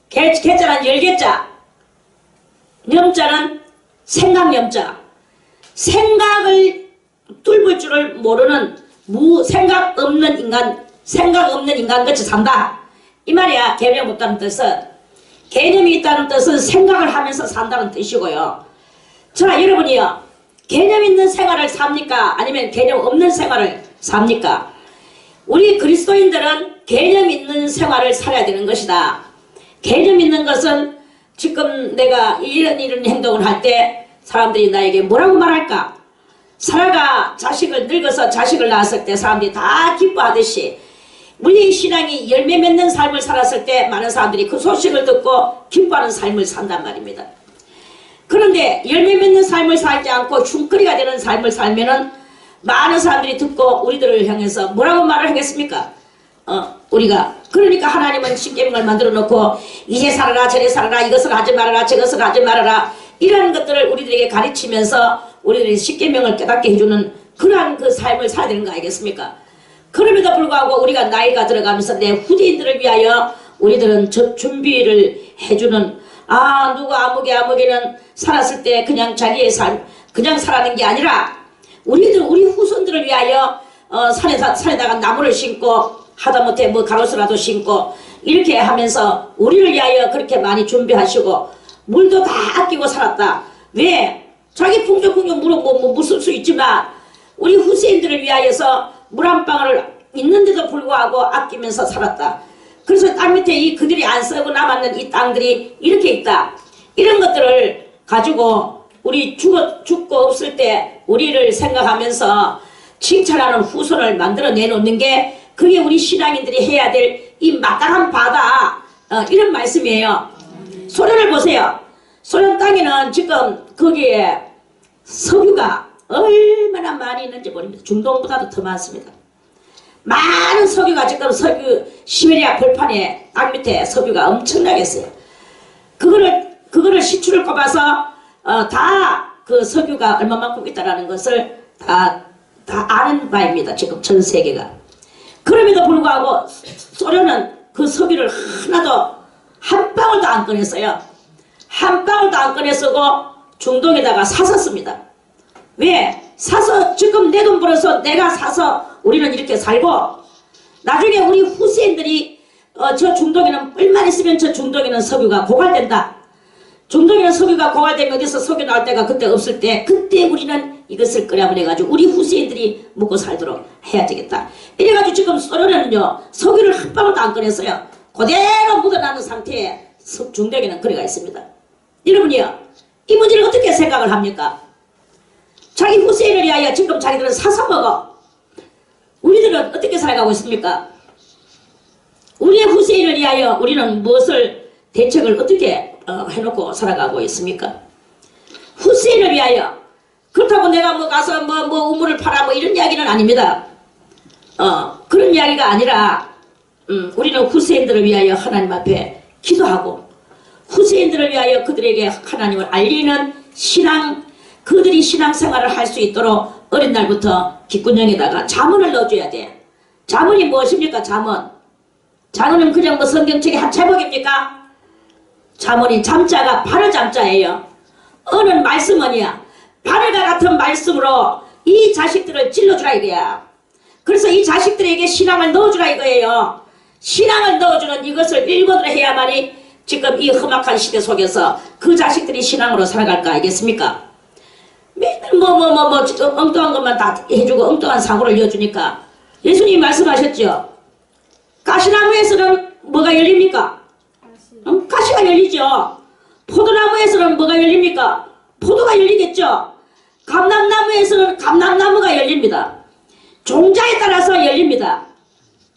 개자는 열개자, 염자는 생각염자. 생각을 뚫을 줄을 모르는 생각 없는 인간 같이 산다. 이 말이야. 개념 없다는 뜻은. 개념이 있다는 뜻은 생각을 하면서 산다는 뜻이고요. 자, 여러분이요. 개념 있는 생활을 삽니까? 아니면 개념 없는 생활을 삽니까? 우리 그리스도인들은 개념 있는 생활을 살아야 되는 것이다. 개념 있는 것은 지금 내가 이런 행동을 할 때 사람들이 나에게 뭐라고 말할까? 사라가 자식을 늙어서 자식을 낳았을 때 사람들이 다 기뻐하듯이 우리의 신앙이 열매 맺는 삶을 살았을 때 많은 사람들이 그 소식을 듣고 기뻐하는 삶을 산단 말입니다. 그런데 열매 맺는 삶을 살지 않고 흉거리가 되는 삶을 살면은 많은 사람들이 듣고 우리들을 향해서 뭐라고 말을 하겠습니까? 우리가 그러니까 하나님은 십계명을 만들어 놓고 이제 살아라 저래 살아라 이것을 하지 말아라 저것을 하지 말아라 이런 것들을 우리들에게 가르치면서 우리들이 십계명을 깨닫게 해주는 그러한 그 삶을 살아야 되는 거 아니겠습니까? 그럼에도 불구하고 우리가 나이가 들어가면서 내 후대인들을 위하여 우리들은 준비를 해주는 누가 아무개는 살았을 때 그냥 자기의 삶 그냥 살아는 게 아니라 우리 후손들을 위하여 산에다가 나무를 심고 하다못해 뭐 가로수라도 심고 이렇게 하면서 우리를 위하여 그렇게 많이 준비하시고 물도 다 아끼고 살았다. 왜? 자기 풍족풍족 물 쓸 수 있지만 우리 후세인들을 위하여서 물 한 방울을 있는데도 불구하고 아끼면서 살았다. 그래서 땅 밑에 그들이 안 썩고 남았는 이 땅들이 이렇게 있다. 이런 것들을 가지고 우리 죽고 없을 때 우리를 생각하면서 칭찬하는 후손을 만들어 내놓는 게 그게 우리 신앙인들이 해야 될 이 마땅한 바다. 이런 말씀이에요. 소련을 보세요. 소련 땅에는 지금 거기에 석유가 얼마나 많이 있는지 모릅니다. 중동보다도 더 많습니다. 많은 석유가 지금 시베리아 벌판에 땅 밑에 석유가 엄청나게 있어요. 그거를 시추를 꼽아서 다 그 석유가 얼마만큼 있다라는 것을 다 아는 바입니다. 지금 전 세계가. 그럼에도 불구하고 소련은 그 석유를 하나도 한 방울도 안 꺼냈어요. 한 방울도 안 꺼내 쓰고 중동에다가 사서 씁니다. 왜? 사서 지금 내 돈 벌어서 내가 사서 우리는 이렇게 살고 나중에 우리 후세인들이 저 중동에는 얼마나 있으면 저 중동에는 석유가 고갈된다. 중동에는 석유가 고갈되면 어디서 석유 나올 때가 그때 없을 때 그때 우리는 이것을 끓여버려가지고 우리 후세인들이 먹고 살도록 해야 되겠다. 이래가지고 지금 소련에는요 석유를 한 방울도 안 꺼냈어요. 그대로 묻어나는 상태에 중동에는 그래가 있습니다. 여러분이요 이 문제를 어떻게 생각을 합니까? 자기 후세인을 위하여 지금 자기들은 사서 먹어. 우리들은 어떻게 살아가고 있습니까? 우리의 후세인을 위하여 우리는 무엇을 대책을 어떻게 해놓고 살아가고 있습니까? 후세인을 위하여 그렇다고 내가 뭐 가서 뭐 우물을 팔아 뭐 이런 이야기는 아닙니다. 그런 이야기가 아니라 우리는 후세인들을 위하여 하나님 앞에 기도하고 후세인들을 위하여 그들에게 하나님을 알리는 신앙 그들이 신앙생활을 할 수 있도록 어린 날부터 귓구녕에다가 잠언을 넣어줘야 돼. 잠언이 무엇입니까? 잠언은 그냥 뭐 성경책의 한 제목입니까? 잠언이 잠자가 바늘 잠자예요. 어느 말씀은이야. 바늘과 같은 말씀으로 이 자식들을 찔러주라 이거야. 그래서 이 자식들에게 신앙을 넣어주라 이거예요. 신앙을 넣어주는 이것을 일본으로 해야만이 지금 이 험악한 시대 속에서 그 자식들이 신앙으로 살아갈 거 알겠습니까? 맨날 엉뚱한 것만 다 해주고 엉뚱한 사고를 이어주니까 예수님이 말씀하셨죠. 가시나무에서는 뭐가 열립니까? 가시가 열리죠. 포도나무에서는 뭐가 열립니까? 포도가 열리겠죠. 감람나무에서는 감람나무가 열립니다. 종자에 따라서 열립니다.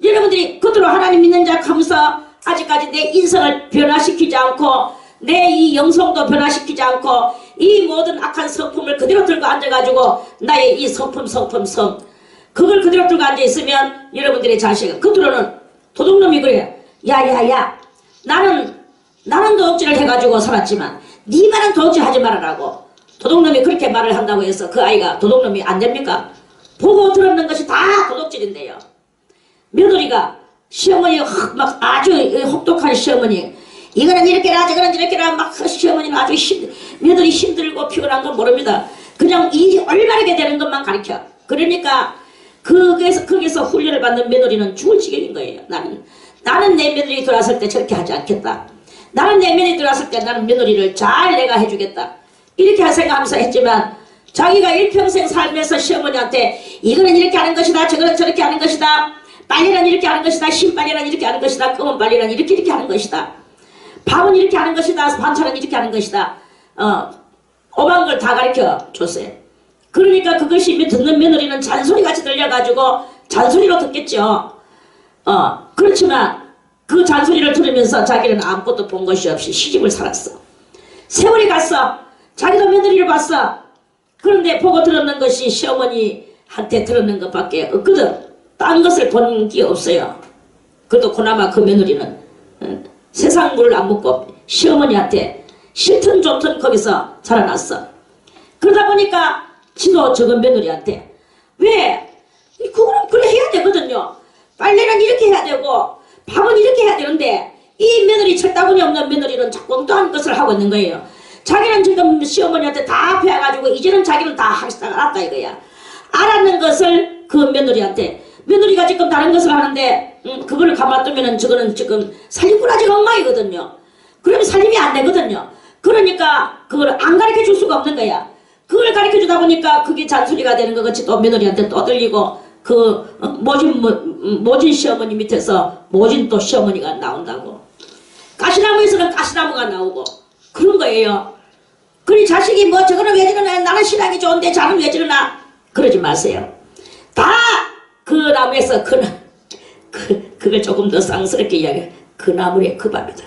여러분들이 그대로 하나님 믿는 자 하면서 아직까지 내 인성을 변화시키지 않고 내 이 영성도 변화시키지 않고 이 모든 악한 성품을 그대로 들고 앉아가지고 나의 이 성품 그걸 그대로 들고 앉아있으면 여러분들의 자식은 그대로는 도둑놈이 그래. 야야야 나는 도둑질을 해가지고 살았지만 네 말은 도둑질 하지 말아라고 도둑놈이 그렇게 말을 한다고 해서 그 아이가 도둑놈이 안 됩니까? 보고 들었는 것이 다 도둑질인데요. 며느리가 시어머니 막 아주 혹독한 시어머니 이거는 이렇게 해라 저거는 이렇게 해라 막 시어머니는 아주 며느리 힘들고 피곤한 건 모릅니다. 그냥 일이 올바르게 되는 것만 가르쳐. 그러니까 거기서 훈련을 받는 며느리는 죽을 지경인 거예요. 나는 내 며느리 들어왔을 때 저렇게 하지 않겠다. 나는 내 며느리 들어왔을 때 나는 며느리를 잘 내가 해주겠다. 이렇게 생각하면서 했지만 자기가 일평생 살면서 시어머니한테 이거는 이렇게 하는 것이다 저거는 저렇게 하는 것이다 빨래는 이렇게 하는 것이다 신빨래는 이렇게 하는 것이다 검은 빨래는 이렇게 하는 것이다 밥은 이렇게 하는 것이다. 반찬은 이렇게 하는 것이다. 오만 걸 다 가르쳐 줬어요. 그러니까 그것이 듣는 며느리는 잔소리같이 들려가지고 잔소리로 듣겠죠. 그렇지만 그 잔소리를 들으면서 자기는 아무것도 본 것이 없이 시집을 살았어. 세월이 갔어. 자기도 며느리를 봤어. 그런데 보고 들었는 것이 시어머니한테 들었는 것밖에 없거든. 딴 것을 본 게 없어요. 그래도 그나마 그 며느리는 세상 물을 안 먹고 시어머니한테 싫든 좋든 거기서 자라났어. 그러다 보니까 지도 적은 며느리한테 왜? 그거는 그래 해야 되거든요. 빨래는 이렇게 해야 되고 밥은 이렇게 해야 되는데 이 며느리 철다구니 없는 며느리는 자꾸 엉뚱한 것을 하고 있는 거예요. 자기는 지금 시어머니한테 다 배워가지고 이제는 자기는 다 하기 알았다 이거야. 알았는 것을 그 며느리한테 며느리가 지금 다른 것을 하는데 그거를 가만두면은 저거는 지금 살림꾸라지가 엉망이거든요. 그러면 살림이 안 되거든요. 그러니까 그걸 안 가르쳐 줄 수가 없는 거야. 그걸 가르쳐 주다 보니까 그게 잔소리가 되는 것 같이 또 며느리한테 또 들리고 그 모진 시어머니 밑에서 모진 또 시어머니가 나온다고. 가시나무에서는 가시나무가 나오고 그런 거예요. 그리 자식이 뭐 저거는 왜 저러나 나는 신앙이 좋은데 자는 왜 저러나 그러지 마세요. 다 그 나무에서 그걸 조금 더 쌍스럽게 이야기해. 그 나무의 그 밥이다.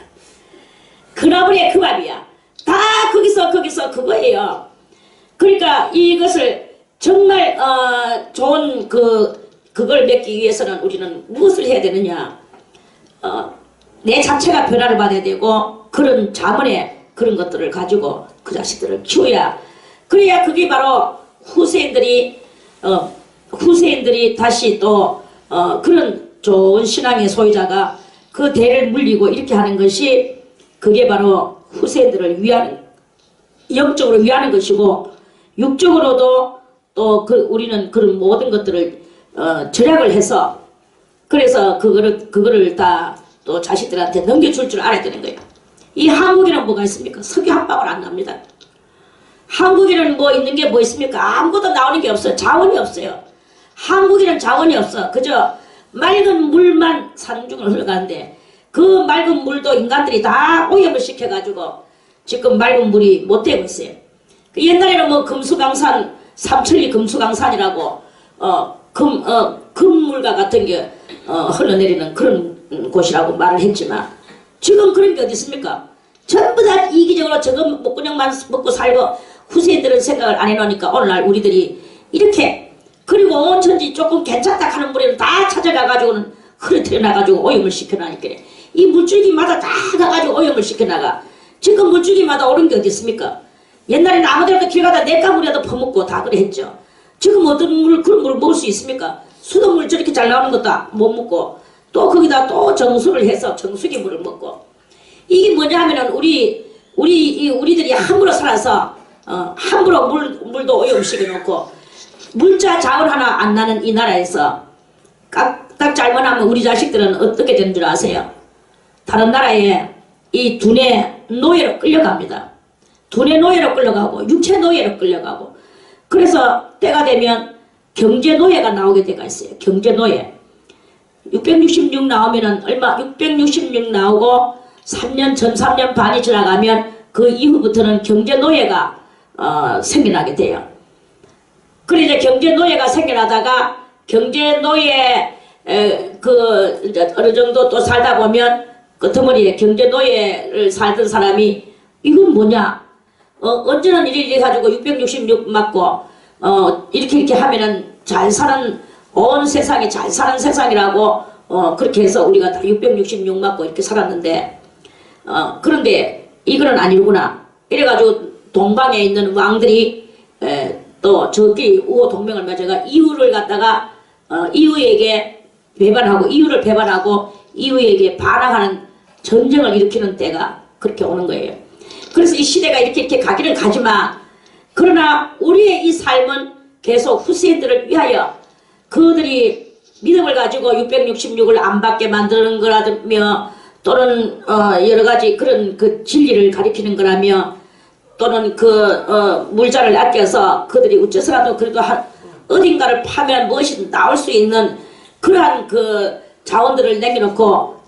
그 나무의 그 밥이야. 다 거기서 그거예요. 그러니까 이것을 정말 좋은 그걸 맺기 위해서는 우리는 무엇을 해야 되느냐. 내 자체가 변화를 받아야 되고 그런 자문의 그런 것들을 가지고 그 자식들을 키워야 그래야 그게 바로 후세인들이 다시 또 그런 좋은 신앙의 소유자가 그 대를 물리고 이렇게 하는 것이 그게 바로 후세인들을 위하는 영적으로 위하는 것이고 육적으로도 또 우리는 그런 모든 것들을 절약을 해서 그래서 그거를 다 또 자식들한테 넘겨줄 줄 알아야 되는 거예요. 이 한국에는 뭐가 있습니까? 석유 한 방울 안 납니다. 한국에는 뭐 있는 게 뭐 있습니까? 아무것도 나오는 게 없어요. 자원이 없어요. 한국에는 자원이 없어. 그저 맑은 물만 산중을 흘러가는데 그 맑은 물도 인간들이 다 오염을 시켜가지고 지금 맑은 물이 못 되고 있어요. 그 옛날에는 뭐 금수강산, 삼천리 금수강산이라고 금물과 같은 게 흘러내리는 그런 곳이라고 말을 했지만 지금 그런 게 어디 있습니까? 전부 다 이기적으로 저거 목구녕만 먹고 살고 후세들은 생각을 안 해놓으니까 오늘날 우리들이 이렇게 그리고 온 천지 조금 괜찮다 하는 물에는 다 찾아가가지고는 흐르트려 나가지고 오염을 시켜나니까 이 물줄기마다 다 가가지고 오염을 시켜나가. 지금 물줄기마다 오른 게 어디 있습니까? 옛날에는 아무데라도 길 가다 내과물이라도 퍼먹고 다 그래 했죠. 지금 어떤 그런 물을 먹을 수 있습니까? 수돗물 저렇게 잘 나오는 것도 못 먹고 또 거기다 또 정수를 해서 정수기 물을 먹고 이게 뭐냐 하면은 우리들이 함부로 살아서 함부로 물도 오염시켜 놓고 물자 자원 하나 안 나는 이 나라에서 딱 잘못하면 우리 자식들은 어떻게 되는 줄 아세요? 다른 나라에 이 두뇌 노예로 끌려갑니다. 두뇌 노예로 끌려가고 육체 노예로 끌려가고 그래서 때가 되면 경제 노예가 나오게 돼가 있어요. 경제 노예 666 나오면은 666 나오고 3년 전 3년 반이 지나가면 그 이후부터는 경제 노예가 생겨나게 돼요. 그래 이제 경제 노예가 생겨나다가 경제 노예 어느 정도 또 살다 보면 끄트머리에 경제 노예를 살던 사람이 이건 뭐냐? 언제는 이래 가지고 666 맞고 이렇게 하면은 잘 사는 온 세상이 잘 사는 세상이라고 그렇게 해서 우리가 다 666 맞고 이렇게 살았는데 그런데 이거는 아니구나. 이래가지고 동방에 있는 왕들이 또 저끼리 우호 동맹을 맺어가 이유를 갖다가 이유에게 배반하고 이유를 배반하고 이유에게 반항하는 전쟁을 일으키는 때가 그렇게 오는 거예요. 그래서 이 시대가 이렇게 가기는 가지만 그러나 우리의 이 삶은 계속 후세들을 위하여 그들이 믿음을 가지고 666을 안 받게 만드는 거라며 또는 여러 가지 그런 그 진리를 가리키는 거라며 또는 물자를 아껴서 그들이 어째서라도 그래도 어딘가를 파면 무엇이든 나올 수 있는 그러한 그 자원들을 남겨놓고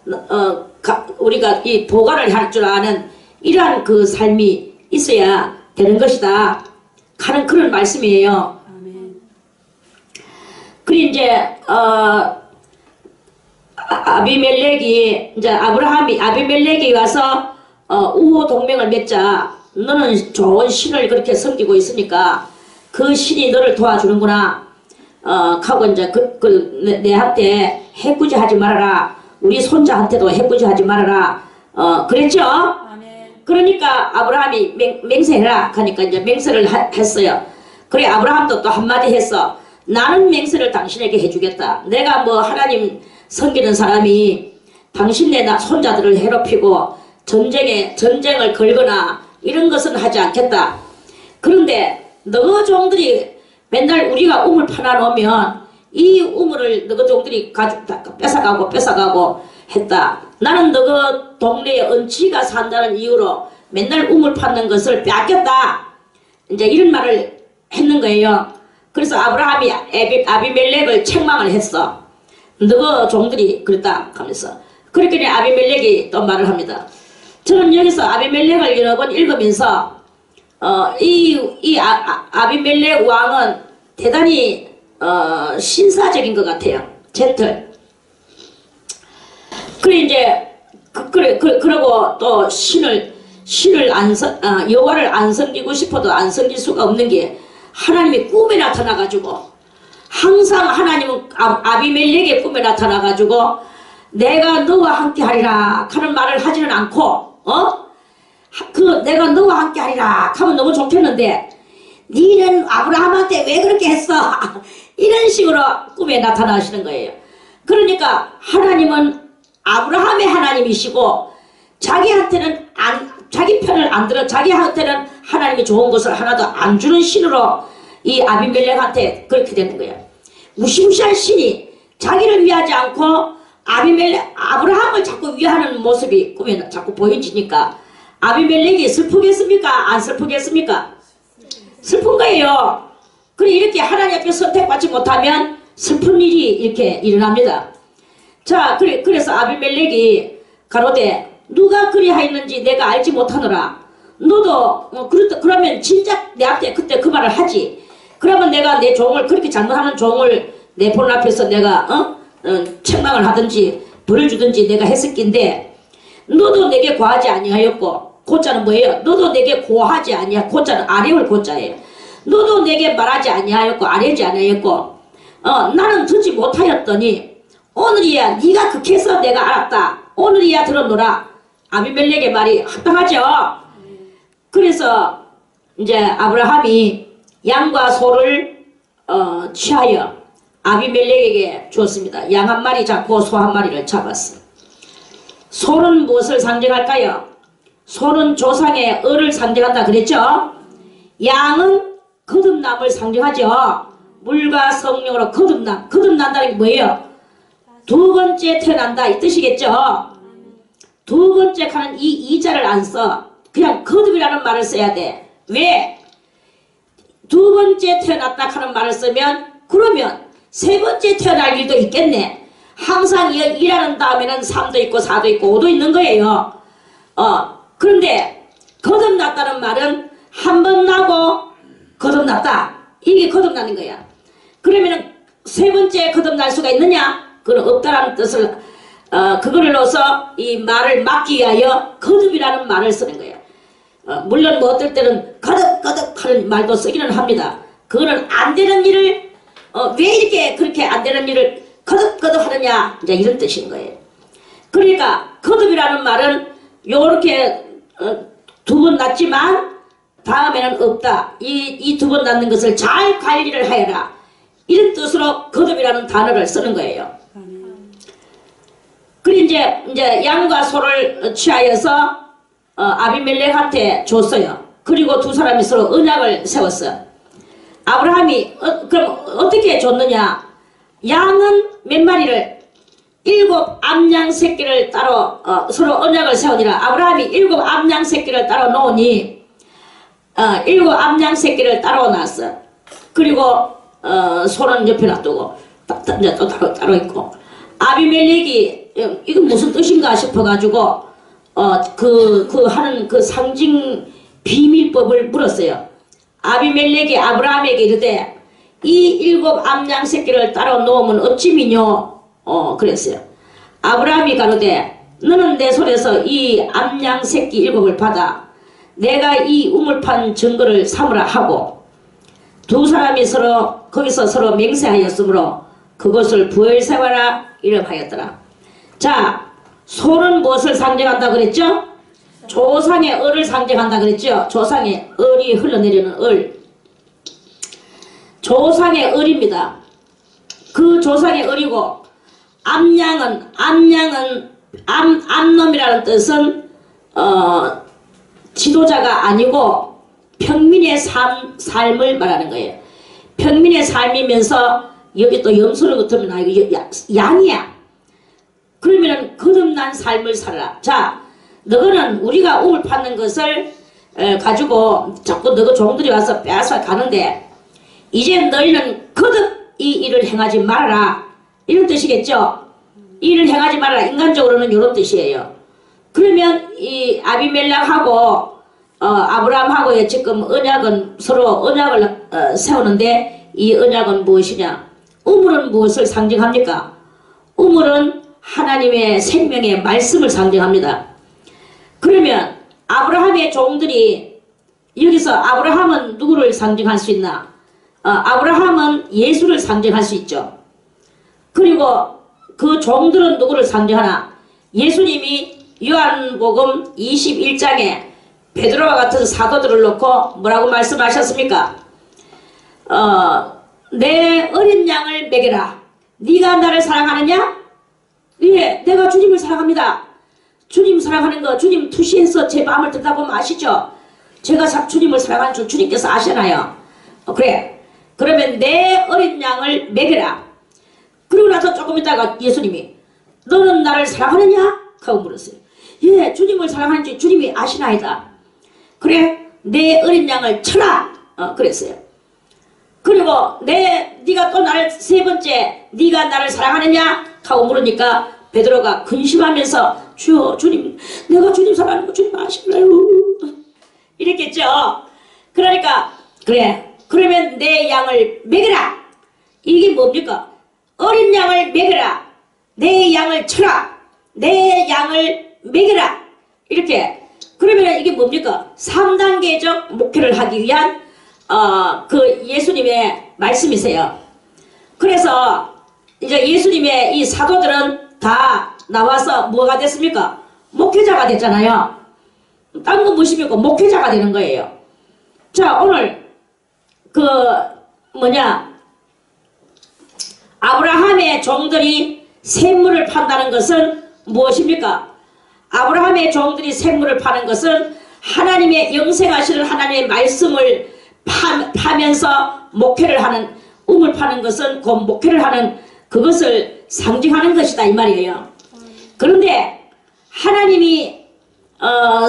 우리가 이 보관을 할 줄 아는 이러한 그 삶이 있어야 되는 것이다 하는 그런 말씀이에요. 아멘. 그리고 이제 아비멜렉이 이제 아비멜렉이 와서 우호 동맹을 맺자. 너는 좋은 신을 그렇게 섬기고 있으니까 그 신이 너를 도와주는구나. 하고 이제 내한테 해꾸지 하지 말아라. 우리 손자한테도 해꾸지 하지 말아라. 그랬죠? 아멘. 그러니까 아브라함이 맹세해라 하니까 이제 맹세를 했어요. 그래 아브라함도 또 한마디 했어. 나는 맹세를 당신에게 해주겠다. 내가 뭐 하나님 섬기는 사람이 당신네 손자들을 해롭히고 전쟁을 걸거나 이런 것은 하지 않겠다. 그런데 너희 종들이 맨날 우리가 우물 파놔놓으면 이 우물을 너희 종들이 뺏어가고 했다. 나는 너희 동네에 은치가 산다는 이유로 맨날 우물 파는 것을 빼앗겼다. 이제 이런 말을 했는 거예요. 그래서 아브라함이 아비멜렉을 책망을 했어. 너희 종들이 그랬다 하면서. 그렇게 아비멜렉이 또 말을 합니다. 저는 여기서 아비멜렉을 여러 번 읽으면서 아비멜렉 왕은 대단히 신사적인 것 같아요. 젠틀. 그래 이제 그러고 또 여호와를 안 섬기고 싶어도 안 섬길 수가 없는 게 하나님이 꿈에 나타나가지고 항상 하나님은 아비멜렉의 꿈에 나타나가지고 내가 너와 함께 하리라 하는 말을 하지는 않고 내가 너와 함께 하리라 하면 너무 좋겠는데 니는 아브라함한테 왜 그렇게 했어? 이런 식으로 꿈에 나타나시는 거예요. 그러니까 하나님은 아브라함의 하나님이시고 자기한테는 자기 편을 안 들어 자기한테는 하나님이 좋은 것을 하나도 안 주는 신으로 이 아비멜렉한테 그렇게 되는 거예요. 무시무시한 신이 자기를 위하지 않고 아브라함을 자꾸 위하는 모습이 꿈에 자꾸 보여지니까 아비멜렉이 슬프겠습니까? 안 슬프겠습니까? 슬픈 거예요. 그래 이렇게 하나님 앞에 선택받지 못하면 슬픈 일이 이렇게 일어납니다. 자, 그래서 아비멜렉이 가로되 누가 그리하였는지 내가 알지 못하노라. 너도 그러면 진짜 내 앞에 그때 그 말을 하지. 그러면 내가 내 종을 그렇게 잘못하는 종을 내 본 앞에서 내가 책망을 하든지 벌을 주든지 내가 했을 낀데 너도 내게 고하지 아니하였고 고자는 뭐예요? 너도 내게 고하지 아니하 고자는 아뢰올 고자예요. 너도 내게 말하지 아니하였고 아뢰지 아니하였고 나는 듣지 못하였더니 오늘이야 네가 극해서 내가 알았다. 오늘이야 들었노라. 아비멜렉의 말이 합당하죠. 그래서 이제 아브라함이 양과 소를 취하여 아비멜렉에게 주었습니다. 양 한 마리 잡고 소 한 마리를 잡았어. 소는 무엇을 상징할까요? 소는 조상의 을을 상징한다 그랬죠. 양은 거듭남을 상징하죠. 물과 성령으로 거듭난다는 게 뭐예요? 두 번째 태어난다 이 뜻이겠죠. 두 번째 하는 이 이자를 안 써. 그냥 거듭이라는 말을 써야 돼. 왜? 두 번째 태어났다 하는 말을 쓰면 그러면 세 번째 태어날 일도 있겠네. 항상 일하는 다음에는 3도 있고 4도 있고 5도 있는 거예요. 그런데 거듭났다는 말은 한 번 나고 거듭났다. 이게 거듭나는 거야. 그러면은 세 번째 거듭날 수가 있느냐? 그건 없다라는 뜻을 그거를 넣어서 이 말을 막기 위하여 거듭이라는 말을 쓰는 거예요. 물론 뭐 어떨 때는 거듭 하는 말도 쓰기는 합니다. 그거는 안 되는 일을 왜 이렇게 그렇게 안 되는 일을 거듭 하느냐 이제 이런 뜻인 거예요. 그러니까 거듭이라는 말은 요렇게 두 번 났지만 다음에는 없다. 이 두 번 낳는 것을 잘 관리를 하여라. 이런 뜻으로 거듭이라는 단어를 쓰는 거예요. 그리고 이제 양과 소를 취하여서 아비멜렉한테 줬어요. 그리고 두 사람이 서로 언약을 세웠어요. 아브라함이 그럼 어떻게 줬느냐? 양은 몇 마리를 7 암양 새끼를 따로 서로 언약을 세우니라. 아브라함이 7 암양 새끼를 따로 놓으니 7 암양 새끼를 따로 놨어. 그리고 소는 옆에 놔두고 이제 또 따로 있고 아비멜렉이 이건 무슨 뜻인가 싶어가지고 하는 그 상징 비밀법을 물었어요. 아비멜렉이 아브라함에게 이르되 이 7 암양 새끼를 따로 놓으면 어찌 미뇨? 그랬어요. 아브라함이 가로되 너는 내 손에서 이 암양 새끼 7을 받아 내가 이 우물판 증거를 삼으라 하고 두 사람이 거기서 서로 맹세하였으므로 그것을 부엘세바라 이름하였더라. 자, 소는 무엇을 상징한다 그랬죠? 조상의 을을 상징한다 그랬죠? 조상의 을이 흘러내리는 을. 조상의 을입니다. 그 조상의 을이고 암양은 암놈이라는 뜻은 지도자가 아니고 평민의 삶을 말하는 거예요. 평민의 삶이면서 여기 또 염소를 같으면 양이야. 그러면은 거듭난 삶을 살아라. 자, 너는 우리가 우물 파는 것을 가지고 자꾸 너희 종들이 와서 빼앗아 가는데 이제 너희는 거듭 이 일을 행하지 말아라. 이런 뜻이겠죠? 이 일을 행하지 말아라. 인간적으로는 이런 뜻이에요. 그러면 이 아비멜렉하고 아브라함하고의 지금 언약은 서로 언약을 세우는데 이 언약은 무엇이냐? 우물은 무엇을 상징합니까? 우물은 하나님의 생명의 말씀을 상징합니다. 그러면 아브라함의 종들이 여기서 아브라함은 누구를 상징할 수 있나? 아브라함은 예수를 상징할 수 있죠. 그리고 그 종들은 누구를 상징하나? 예수님이 요한복음 21장에 베드로와 같은 사도들을 놓고 뭐라고 말씀하셨습니까? 내 어린 양을 먹여라. 네가 나를 사랑하느냐? 예, 내가 주님을 사랑합니다. 주님 사랑하는 거 주님 투시에서 제 마음을 듣다 보면 아시죠? 제가 주님을 사랑하는 줄 주님께서 아시나요? 그래. 그러면 내 어린 양을 먹여라. 그러고 나서 조금 있다가 예수님이 너는 나를 사랑하느냐? 하고 물었어요. 예, 주님을 사랑하는지 주님이 아시나이다. 그래, 내 어린 양을 쳐라. 그랬어요. 그리고 네가 또 나를 세 번째 네가 나를 사랑하느냐? 하고 물으니까 베드로가 근심하면서 주여 주님 내가 주님 사랑하는 거 주님 아시나요? 이랬겠죠. 그러니까 그래 그러면 내 양을 먹여라. 이게 뭡니까? 어린 양을 먹여라. 내 양을 쳐라. 내 양을 먹여라. 이렇게 그러면 이게 뭡니까? 3단계적 목표를 하기 위한 그 예수님의 말씀이세요. 그래서 이제 예수님의 이 사도들은 다 나와서 뭐가 됐습니까? 목회자가 됐잖아요. 딴 거 무십니까? 목회자가 되는 거예요. 자, 오늘 아브라함의 종들이 샘물을 판다는 것은 무엇입니까? 아브라함의 종들이 샘물을 파는 것은 하나님의 영생하시는 하나님의 말씀을 파면서 목회를 하는, 우물 파는 것은 곧 목회를 하는 그것을 상징하는 것이다 이 말이에요. 그런데 하나님이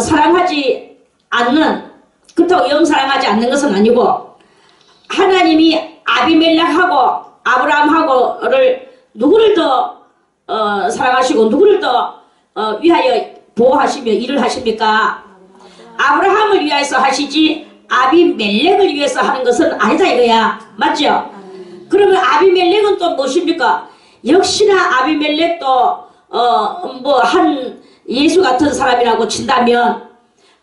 사랑하지 않는, 그렇다고 영 사랑하지 않는 것은 아니고 하나님이 아비멜렉하고 아브라함하고를 누구를 더 사랑하시고 누구를 더 위하여 보호하시며 일을 하십니까? 아브라함을 위하여서 하시지 아비멜렉을 위해서 하는 것은 아니다 이거야. 맞죠? 그러면 아비멜렉은 또 무엇입니까? 역시나 아비멜렉도 한 예수 같은 사람이라고 친다면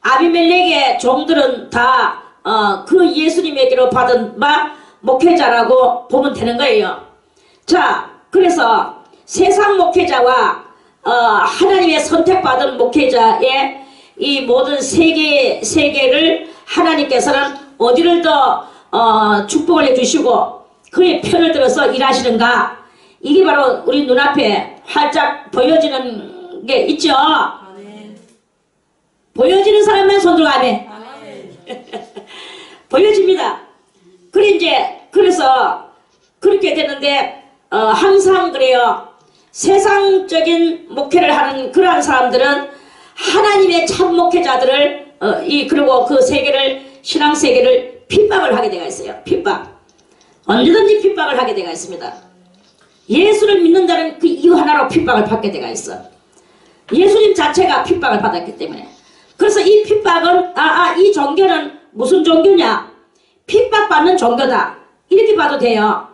아비멜렉의 종들은 다 그 예수님에게로 받은 바 목회자라고 보면 되는 거예요. 자, 그래서 세상 목회자와 하나님의 선택받은 목회자의 이 모든 세계를 하나님께서는 어디를 더 축복을 해주시고 그의 편을 들어서 일하시는가? 이게 바로 우리 눈앞에 활짝 보여지는 게 있죠. 아멘. 보여지는 사람만 손 들어 아멘. 보여집니다. 그래서 그렇게 되는데 항상 그래요. 세상적인 목회를 하는 그러한 사람들은 하나님의 참 목회자들을 그리고 그 세계를, 신앙 세계를 핍박을 하게 되어 있어요. 핍박. 언제든지 핍박을 하게 되어 있습니다. 예수를 믿는 자는 그 이유 하나로 핍박을 받게 되가 있어. 예수님 자체가 핍박을 받았기 때문에. 그래서 이 핍박은 이 종교는 무슨 종교냐? 핍박받는 종교다. 이렇게 봐도 돼요.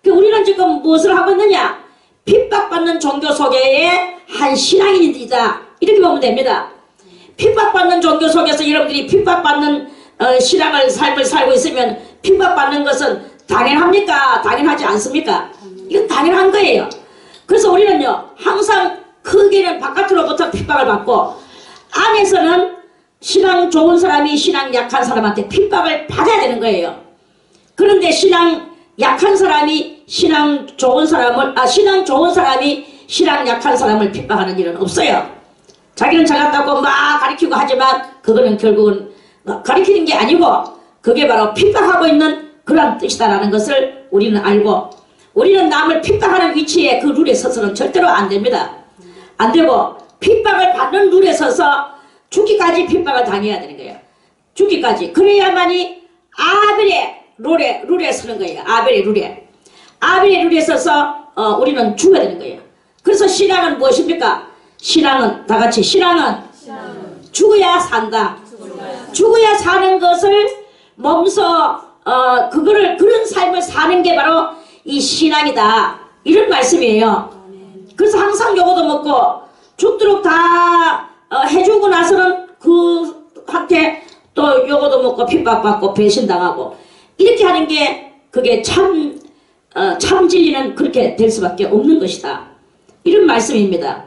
우리는 지금 무엇을 하고 있느냐? 핍박받는 종교 속에 한 신앙인이다. 이렇게 보면 됩니다. 픽박받는 종교 속에서 여러분들이 픽박받는 신앙을 삶을 살고 있으면 픽박받는 것은 당연합니까? 당연하지 않습니까? 이건 당연한 거예요. 그래서 우리는요 항상 크게는 바깥으로부터 핍박을 받고 안에서는 신앙 좋은 사람이 신앙 약한 사람한테 핍박을 받아야 되는 거예요. 그런데 신앙 약한 사람이 신앙 좋은 사람이 신앙 약한 사람을 핍박하는 일은 없어요. 자기는 잘났다고 막 가르치고 하지만 그거는 결국은 가르치는 게 아니고 그게 바로 핍박하고 있는 그런 뜻이다라는 것을 우리는 알고, 우리는 남을 핍박하는 위치에 그 룰에 서서는 절대로 안 됩니다. 안 되고 핍박을 받는 룰에 서서 죽기까지 핍박을 당해야 되는 거예요. 죽기까지. 그래야만이 아벨의 룰에 서는 거예요. 아벨의 룰에 서서 우리는 죽어야 되는 거예요. 그래서 신앙은 무엇입니까? 신앙은 다같이 신앙은 죽어야 산다. 죽어야 사는 것을 몸소 그런 삶을 사는 게 바로 이 신앙이다. 이런 말씀이에요. 그래서 항상 요거도 먹고 죽도록 다 해주고 나서는 그한테 또 요거도 먹고 핍박받고 배신당하고 이렇게 하는 게 그게 참 진리는 그렇게 될 수밖에 없는 것이다. 이런 말씀입니다.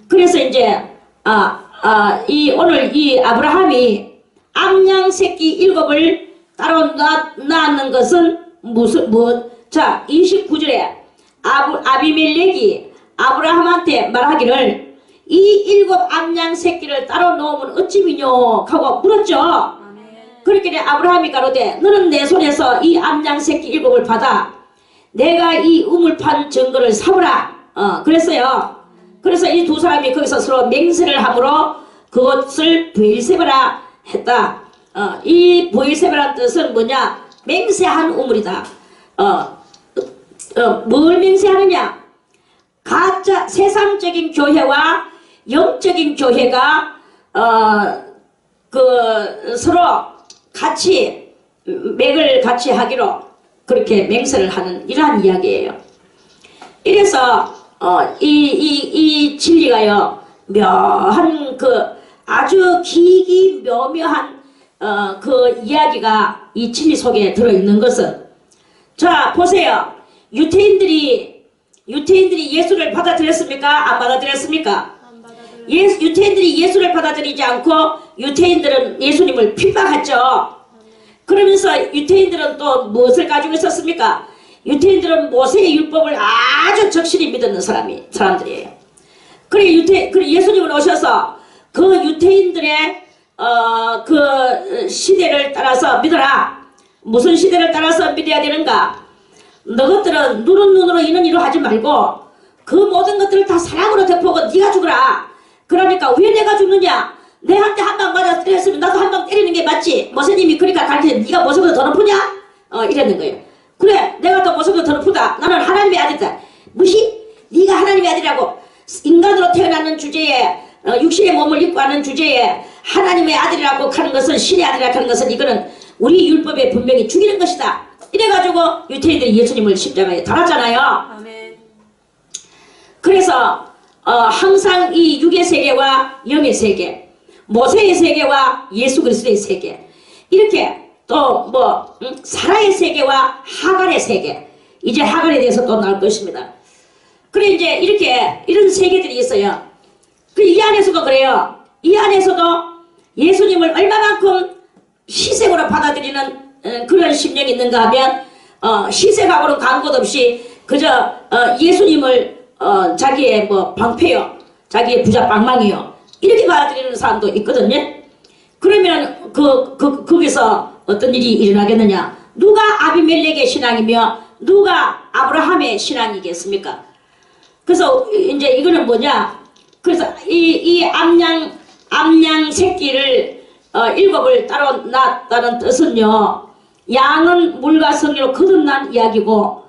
그래서 이제 오늘 이 아브라함이 암양 새끼 7을 따로 낳는 것은 자 29절에 아비멜렉이 아브라함한테 말하기를 이 7 암양 새끼를 따로 놓으면 어찌미뇨 하고 물었죠. 그렇게 아브라함이 가로되 너는 내 손에서 이 암양 새끼 7을 받아 내가 이 우물판 증거를 삼으라. 그랬어요. 그래서 이 두 사람이 거기서 서로 맹세를 함으로 그것을 브엘세바라 했다. 이 브엘세바라는 뜻은 뭐냐? 맹세한 우물이다. 뭘 맹세하느냐? 가짜 세상적인 교회와 영적인 교회가 서로 같이 맥을 같이 하기로 그렇게 맹세를 하는 이러한 이야기예요. 이래서 이 진리가요 묘한 아주 묘묘한 그 이야기가 이 진리 속에 들어있는 것은, 자 보세요. 유태인들이 예수를 받아들였습니까? 안 받아들였습니까? 유태인들이 예수를 받아들이지 않고 유태인들은 예수님을 핍박했죠. 그러면서 유태인들은 또 무엇을 가지고 있었습니까? 유태인들은 모세의 율법을 아주 적실히 믿는 사람들이에요. 그래 예수님은 오셔서 그 유태인들의 그 시대를 따라서 믿어라. 무슨 시대를 따라서 믿어야 되는가? 너것들은 눈은 눈으로 이는 이로 하지 말고 그 모든 것들을 다 사랑으로 덮고 네가 죽어라. 그러니까 왜 내가 죽느냐? 내한테 한 방 맞아 때렸으면 나도 한 방 때리는 게 맞지. 모세님이 그러니까 가르치는 네가 모세보다 더 높으냐? 이랬는 거예요. 그래 내가 더 모세보다 더 높다. 나는 하나님의 아들이다. 무시? 네가 하나님의 아들이라고 인간으로 태어나는 주제에 육신의 몸을 입고 하는 주제에 하나님의 아들이라고 하는 것은 신의 아들이라고 하는 것은 이거는 우리 율법에 분명히 죽이는 것이다. 이래가지고 유태인들이 예수님을 십자가에 달았잖아요. 아멘. 그래서 항상 이 육의 세계와 영의 세계, 모세의 세계와 예수 그리스도의 세계, 이렇게 또 사라의 세계와 하갈의 세계, 이제 하갈에 대해서 또 나올 것입니다. 그래 이제 이런 세계들이 있어요. 이 안에서도 그래요. 이 안에서도 예수님을 얼마만큼 희생으로 받아들이는 그런 심령이 있는가 하면 희생하고는 간 것 없이 그저 예수님을 자기의 방패요, 자기의 부자 방망이요 이렇게 받아들이는 사람도 있거든요. 그러면 거기서 어떤 일이 일어나겠느냐? 누가 아비멜렉의 신앙이며 누가 아브라함의 신앙이겠습니까? 그래서 이제 이거는 뭐냐? 그래서 이 암양 새끼를 7을 따로 낳았다는 뜻은요, 양은 물과 성리로 거듭난 이야기고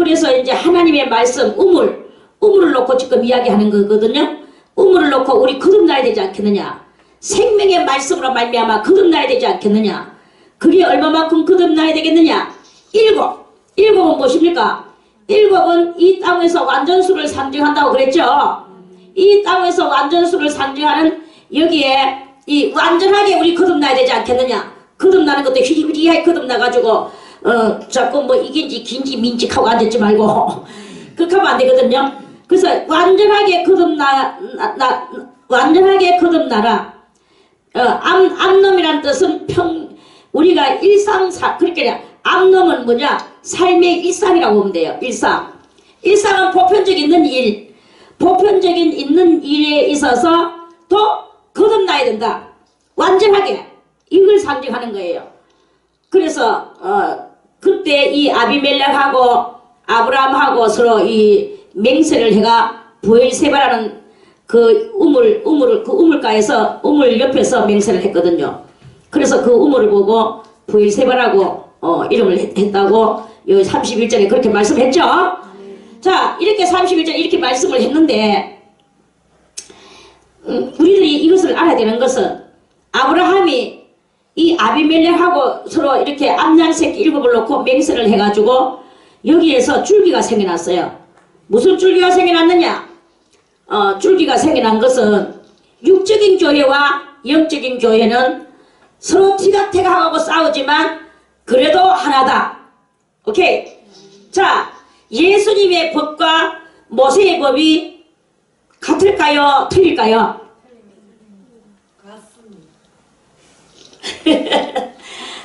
그래서 이제 하나님의 말씀 우물을 놓고 지금 이야기하는 거거든요. 우물을 놓고 우리 거듭나야 되지 않겠느냐. 생명의 말씀으로 말미암아 거듭나야 되지 않겠느냐. 그게 얼마만큼 거듭나야 되겠느냐. 일곱은 무엇입니까? 일곱은 이 땅에서 완전수를 상징한다고 그랬죠. 이 땅에서 완전수를 상징하는 여기에 이 완전하게 우리 거듭나야 되지 않겠느냐. 거듭나는 것도 휘리휘리하게 거듭나가지고 자꾸 뭐 이긴지 긴지 민직하고 앉았지 말고 그렇게 하면 안 되거든요. 그래서 완전하게 거듭나라. 암놈이란 뜻은 우리가 일상사 그렇게 암놈은 뭐냐? 삶의 일상이라고 보면 돼요. 일상은 보편적인 있는 일에 있어서 또 거듭나야 된다. 완전하게 이걸 상징하는 거예요. 그래서 그때 이 아비멜렉하고 아브라함하고 서로 이 맹세를 해가 부엘세바라는 그 우물가에서 우물 옆에서 맹세를 했거든요. 그래서 그 우물을 보고 부엘세바라고 이름을 했다고 요 31절에 그렇게 말씀했죠. 자, 이렇게 31절에 이렇게 말씀을 했는데 우리들이 이것을 알아야 되는 것은 아브라함이 이 아비멜렉하고 서로 이렇게 암양새끼 7을 놓고 맹세를 해가지고 여기에서 줄기가 생겨났어요. 무슨 줄기가 생겨났느냐? 줄기가 생겨난 것은 육적인 교회와 영적인 교회는 서로 티격태격하고 싸우지만 그래도 하나다. 오케이. 자, 예수님의 법과 모세의 법이 같을까요? 틀릴까요?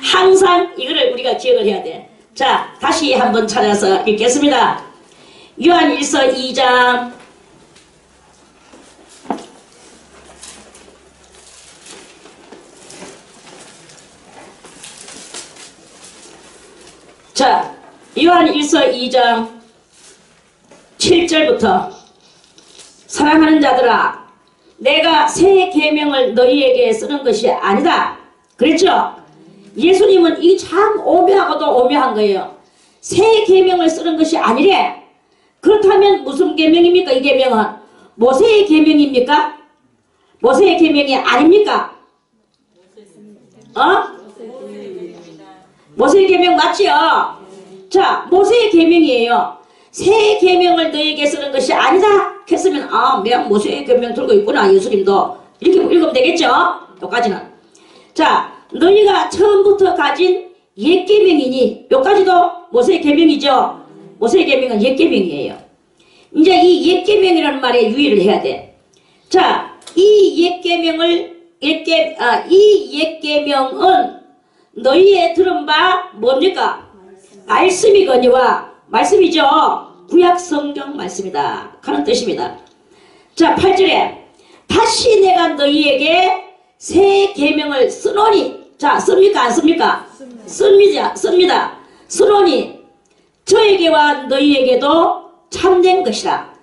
항상 이거를 우리가 기억을 해야 돼. 자, 다시 한번 찾아서 읽겠습니다. 요한일서 2장 7절부터 사랑하는 자들아 내가 새 계명을 너희에게 쓰는 것이 아니다. 그랬죠? 예수님은 이 참 오묘하고도 오묘한 거예요. 새 계명을 쓰는 것이 아니래. 그렇다면 무슨 계명입니까? 이 계명은 모세의 계명입니까? 모세의 계명이 아닙니까? 모세의 계명 맞지요? 자, 모세의 계명이에요. 새 계명을 너희에게 쓰는 것이 아니다 했으면 내가 모세의 계명 들고 있구나. 예수님도 이렇게 읽으면 되겠죠? 여기까지는. 자, 너희가 처음부터 가진 옛 계명이니 여기까지도 모세의 계명이죠. 모세의 계명은 옛 계명이에요. 이제 이 옛 계명이라는 말에 유의를 해야 돼. 자, 이 옛 계명은 너희의 들은 바 뭡니까? 말씀이거니와 말씀이죠. 구약 성경 말씀이다 하는 뜻입니다. 자, 8절에 다시 내가 너희에게 새 계명을 쓰노니. 자, 씁니까 안 씁니까? 씁니다. 쓰노니 저에게와 너희에게도 참된 것이라.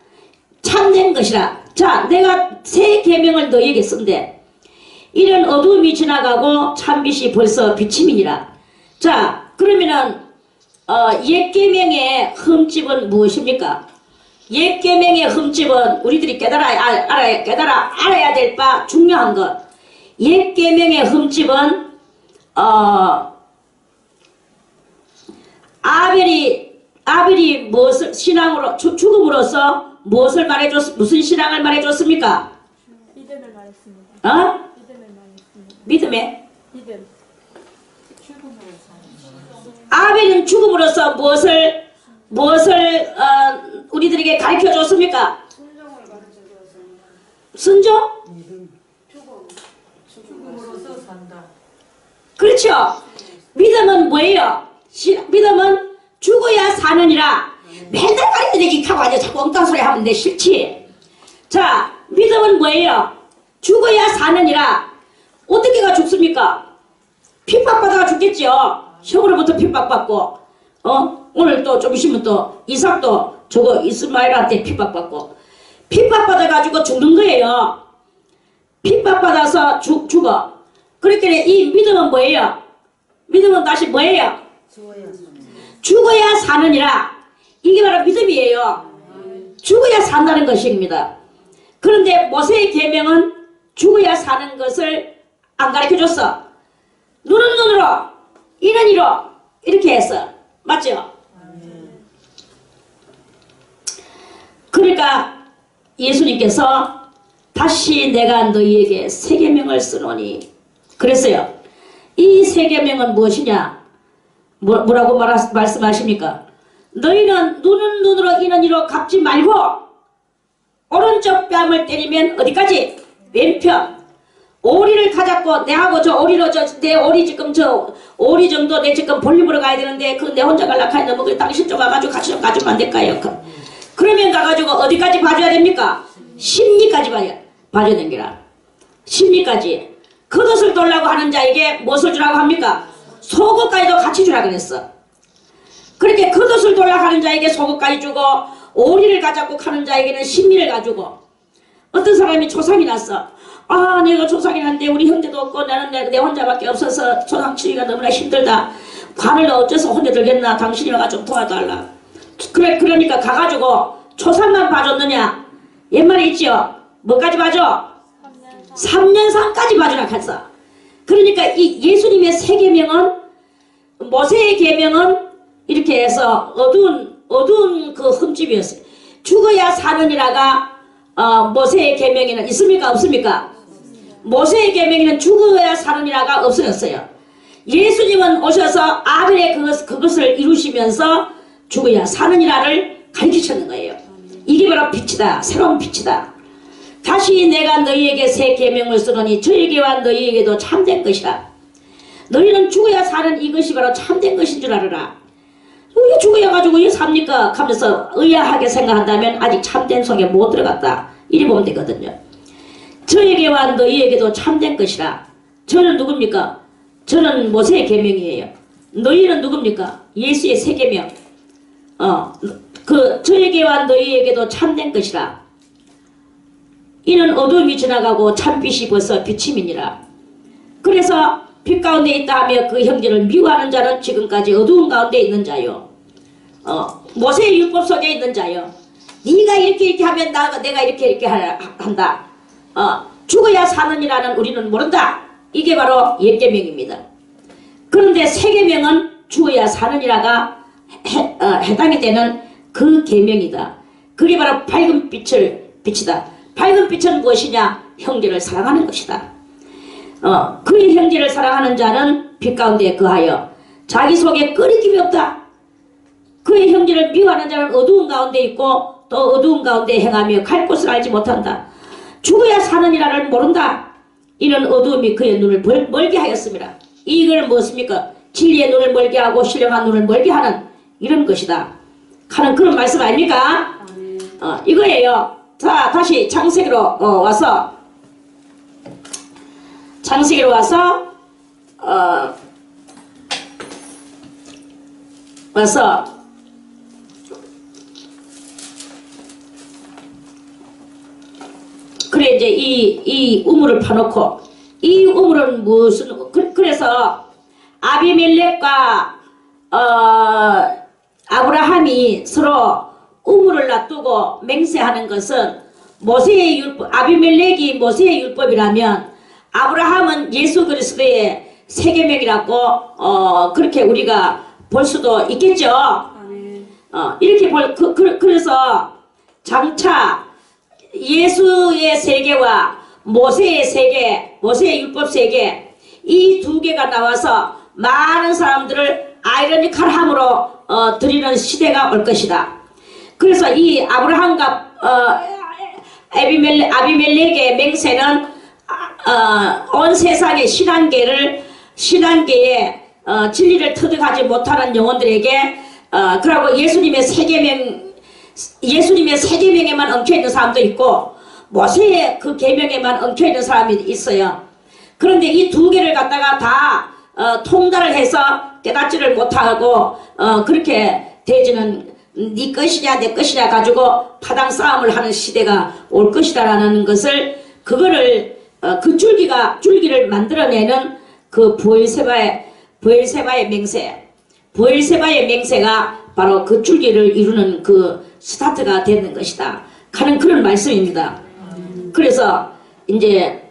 자, 내가 새 계명을 너희에게 쓴대. 이런 어두움이 지나가고 참빛이 벌써 비침이니라. 자, 그러면은 옛 계명의 흠집은 무엇입니까? 옛 계명의 흠집은 우리들이 알아야 될 바 중요한 것. 옛 계명의 흠집은 아벨이 무엇을 신앙으로 죽음으로써 무엇을 무슨 신앙을 말해줬습니까? 믿음을 말했습니다. 믿음을 말했습니다. 믿음에? 믿음. 아벨은 죽음으로써 무엇을 우리들에게 가르쳐 줬습니까? 순종을 가르쳐 주었습니다. 순종? 죽음으로써 산다. 그렇죠. 믿음은 뭐예요? 믿음은 죽어야 사느니라. 맨날 가르쳐 내기 하고 아주 자꾸 엉뚱한 소리 하면 내 싫지. 자, 믿음은 뭐예요? 죽어야 사느니라. 어떻게가 죽습니까? 핍박받아가 죽겠죠. 형으로부터 핍박받고 오늘 또 좀 있으면 또 이삭도 저거 이스마엘한테 핍박받고 핍박받아가지고 죽는 거예요. 핍박받아서 죽어. 그렇게 이 믿음은 뭐예요? 믿음은 다시 뭐예요? 죽어야 사느니라. 이게 바로 믿음이에요. 죽어야 산다는 것입니다. 그런데 모세의 계명은 죽어야 사는 것을 안 가르쳐줬어. 눈은 눈으로, 이는 이로 이렇게 했어. 맞죠? 그러니까 예수님께서 다시 내가 너희에게 새 계명을 쓰노니 그랬어요. 이 새 계명은 무엇이냐? 뭐라고 말씀하십니까? 너희는 눈은 눈으로 이는 이로 갚지 말고 오른쪽 뺨을 때리면 어디까지? 왼편. 오리를 가졌고 내하고 저 오리로 내 오리 지금 저 오리 정도 내 지금 볼림으로 가야 되는데 그 내 혼자 갈라카 있는 뭐 당신 좀 와가지고 같이 좀 가주면 안 될까요? 그러면 가가지고 어디까지 봐줘야 됩니까? 심리까지 봐줘야 됩니다. 심리까지. 겉옷을 돌라고 하는 자에게 무엇을 주라고 합니까? 속옷까지도 같이 주라 그랬어. 그렇게 겉옷을 돌라고 하는 자에게 속옷까지 주고 오리를 가졌고 하는 자에게는 심리를 가지고 어떤 사람이 조상이 났어. 아 내가 조상이 났는데 우리 형제도 없고 나는 내 혼자밖에 없어서 조상 치기가 너무나 힘들다. 관을 어째서 혼자 들겠나. 당신이 와가지고 도와달라. 그러니까 가가지고 초상만 봐줬느냐. 옛말에 있지요. 뭐까지 봐줘? 3년상까지 봐주라 했어. 그러니까 이 예수님의 새 계명은 모세의 계명은 이렇게 해서 어두운 그 흠집이었어요. 죽어야 사느니라가 모세의 계명에는 있습니까? 없습니까? 모세의 계명에는 죽어야 사느니라가 없어졌어요. 예수님은 오셔서 아벨의 그것을 이루시면서 죽어야 사느니라를 가르치셨는 거예요. 이게 바로 빛이다. 새로운 빛이다. 다시 내가 너희에게 새 계명을 쓰노니 저에게와 너희에게도 참된 것이라. 너희는 죽어야 사는 이것이 바로 참된 것인 줄 알아라. 왜 죽어야 가지고 왜 삽니까? 하면서 의아하게 생각한다면 아직 참된 속에 못 들어갔다. 이리 보면 되거든요. 저에게와 너희에게도 참된 것이라. 저는 누굽니까? 저는 모세의 계명이에요. 너희는 누굽니까? 예수의 새 계명. 저에게와 너희에게도 참된 것이라. 이는 어두움이 지나가고 참빛이 벌써 비침이니라. 그래서 빛 가운데 있다 하며 그 형제를 미워하는 자는 지금까지 어두운 가운데 있는 자요. 모세의 율법 속에 있는 자요. 네가 이렇게 하면 내가 이렇게 한다. 죽어야 사느니라는 우리는 모른다. 이게 바로 옛 계명입니다. 그런데 새 계명은 죽어야 사느니라가 해당이 되는 그 계명이다. 그게 바로 밝은 빛이다. 밝은 빛은 무엇이냐? 형제를 사랑하는 것이다. 그 형제를 사랑하는 자는 빛 가운데 거하여 자기 속에 끓이김이 없다. 그의 형제를 미워하는 자는 어두운 가운데 있고 또 어두운 가운데 행하며 갈 곳을 알지 못한다. 죽어야 사느니라를 모른다. 이는 어두움이 그의 눈을 멀게 하였습니다. 이걸 무엇입니까? 진리의 눈을 멀게 하고 신령한 눈을 멀게 하는 이런 것이다 하는 그런 말씀 아닙니까? 이거예요. 자, 다시 창세기로 와서 그래 이제 이 우물을 파놓고 이 우물은 무슨 그래서 아비멜렉과 아브라함이 서로 우물을 놔두고 맹세하는 것은 모세의 율법, 아비멜렉이 모세의 율법이라면 아브라함은 예수 그리스도의 새 계명이라고 그렇게 우리가 볼 수도 있겠죠. 이렇게 그래서 장차 예수의 세계와 모세의 세계, 모세의 율법 세계 이 두 개가 나와서 많은 사람들을 아이러니컬함으로 드리는 시대가 올 것이다. 그래서 이 아브라함과 아비멜렉의 맹세는 온 세상의 신앙계에 진리를 터득하지 못하는 영혼들에게 그리고 예수님의 세 계명에만 엉켜있는 사람도 있고 모세의 그 계명에만 엉켜있는 사람이 있어요. 그런데 이 두 개를 갖다가 다 통달을 해서 깨닫지를 못하고 그렇게 되지는 네 것이냐 내 것이냐 가지고 파당 싸움을 하는 시대가 올 것이다라는 것을 그거를 그 줄기를 만들어내는 그 부엘세바의 맹세 브엘세바의 맹세가 바로 그 줄기를 이루는 그 스타트가 되는 것이다 하는 그런 말씀입니다. 그래서 이제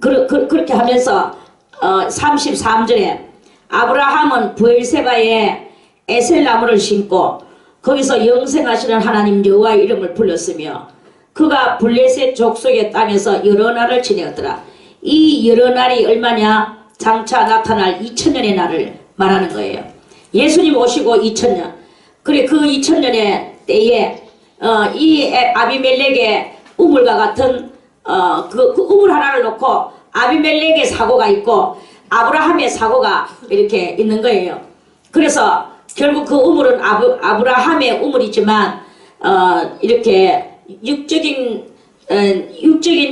그렇게 하면서 33절에 아브라함은 브엘세바에 에셀나무를 심고 거기서 영생하시는 하나님 여호와의 이름을 불렀으며 그가 블레셋 족속의 땅에서 여러 날을 지내었더라. 이 여러 날이 얼마냐? 장차 나타날 2000년의 날을 말하는 거예요. 예수님 오시고 2000년. 그래 그 2000년의 때에 이 아비멜렉의 우물과 같은 그 우물 하나를 놓고 아비멜렉의 사고가 있고 아브라함의 사고가 이렇게 있는 거예요. 그래서 결국 그 우물은 아브라함의 우물이지만 이렇게 육적인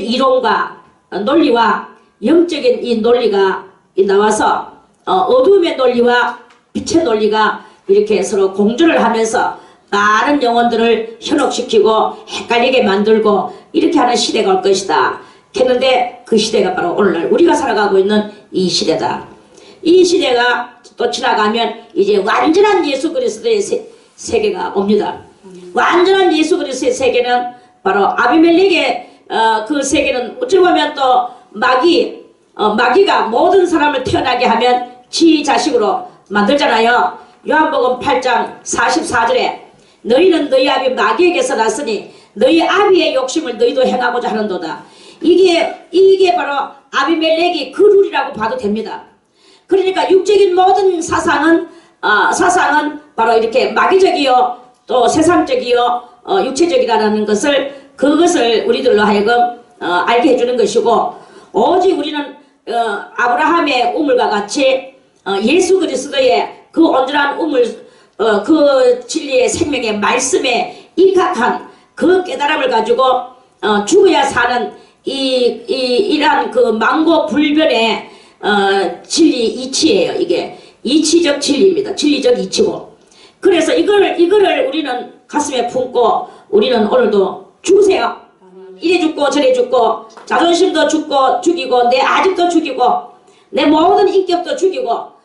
이론과 논리와 영적인 이 논리가 나와서 어둠의 논리와 빛의 논리가 이렇게 서로 공존을 하면서 많은 영혼들을 현혹시키고 헷갈리게 만들고 이렇게 하는 시대가 올 것이다 했는데 그 시대가 바로 오늘날 우리가 살아가고 있는 이 시대다. 이 시대가 또 지나가면 이제 완전한 예수 그리스도의 세계가 옵니다. 완전한 예수 그리스도의 세계는 바로 아비멜렉의 그 세계는 어찌 보면 또 마귀가 모든 사람을 태어나게 하면 지 자식으로 만들잖아요. 요한복음 8장 44절에 너희는 너희 아비 마귀에게서 났으니 너희 아비의 욕심을 너희도 행하고자 하는도다. 이게 바로 아비멜렉이 그 룰이라고 봐도 됩니다. 그러니까 육적인 모든 사상은 바로 이렇게 마귀적이요 또 세상적이요 육체적이라는 그것을 우리들로 하여금 알게 해주는 것이고 오직 우리는 아브라함의 우물과 같이 예수 그리스도의 그 온전한 우물 그 진리의 생명의 말씀에 입각한 그 깨달음을 가지고 죽어야 사는 이러한 그 망고불변의 진리 이치예요. 이게 이치적 진리입니다. 진리적 이치고. 그래서 이거를 우리는 가슴에 품고 우리는 오늘도 죽으세요. 이래 죽고 저래 죽고 자존심도 죽이고 내 아집도 죽이고 내 모든 인격도 죽이고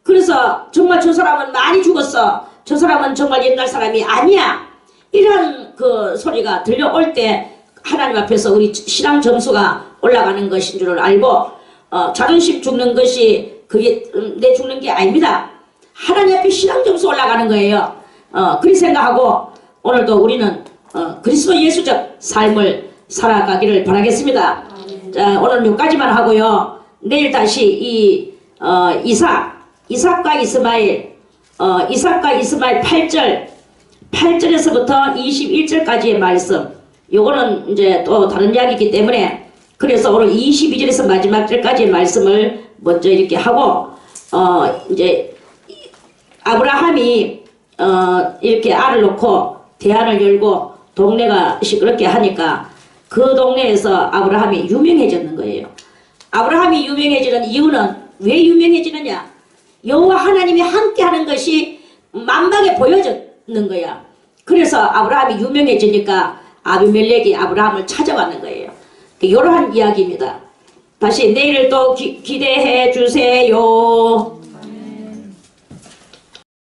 그래서 정말 저 사람은 많이 죽었어. 저 사람은 정말 옛날 사람이 아니야. 이런 그 소리가 들려올 때 하나님 앞에서 우리 신앙 점수가 올라가는 것인 줄 알고 자존심 죽는 것이 그게 내 죽는 게 아닙니다. 하나님 앞에 신앙 점수 올라가는 거예요. 그렇게 생각하고 오늘도 우리는 그리스도 예수적 삶을 살아가기를 바라겠습니다. 자, 오늘 여기까지만 하고요. 내일 다시 이삭과 이스마엘 8절에서부터 21절까지의 말씀. 요거는 이제 또 다른 이야기이기 때문에 그래서 오늘 22절에서 마지막 절까지의 말씀을 먼저 이렇게 하고 이제 아브라함이 이렇게 알을 놓고 대안을 열고 동네가 시끄럽게 하니까 그 동네에서 아브라함이 유명해졌는 거예요. 아브라함이 유명해지는 이유는 왜 유명해지느냐? 여호와 하나님이 함께하는 것이 만방에 보여졌는 거야. 그래서 아브라함이 유명해지니까 아비멜렉이 아브라함을 찾아왔는 거예요. 이러한 이야기입니다. 다시 내일 또 기대해 주세요.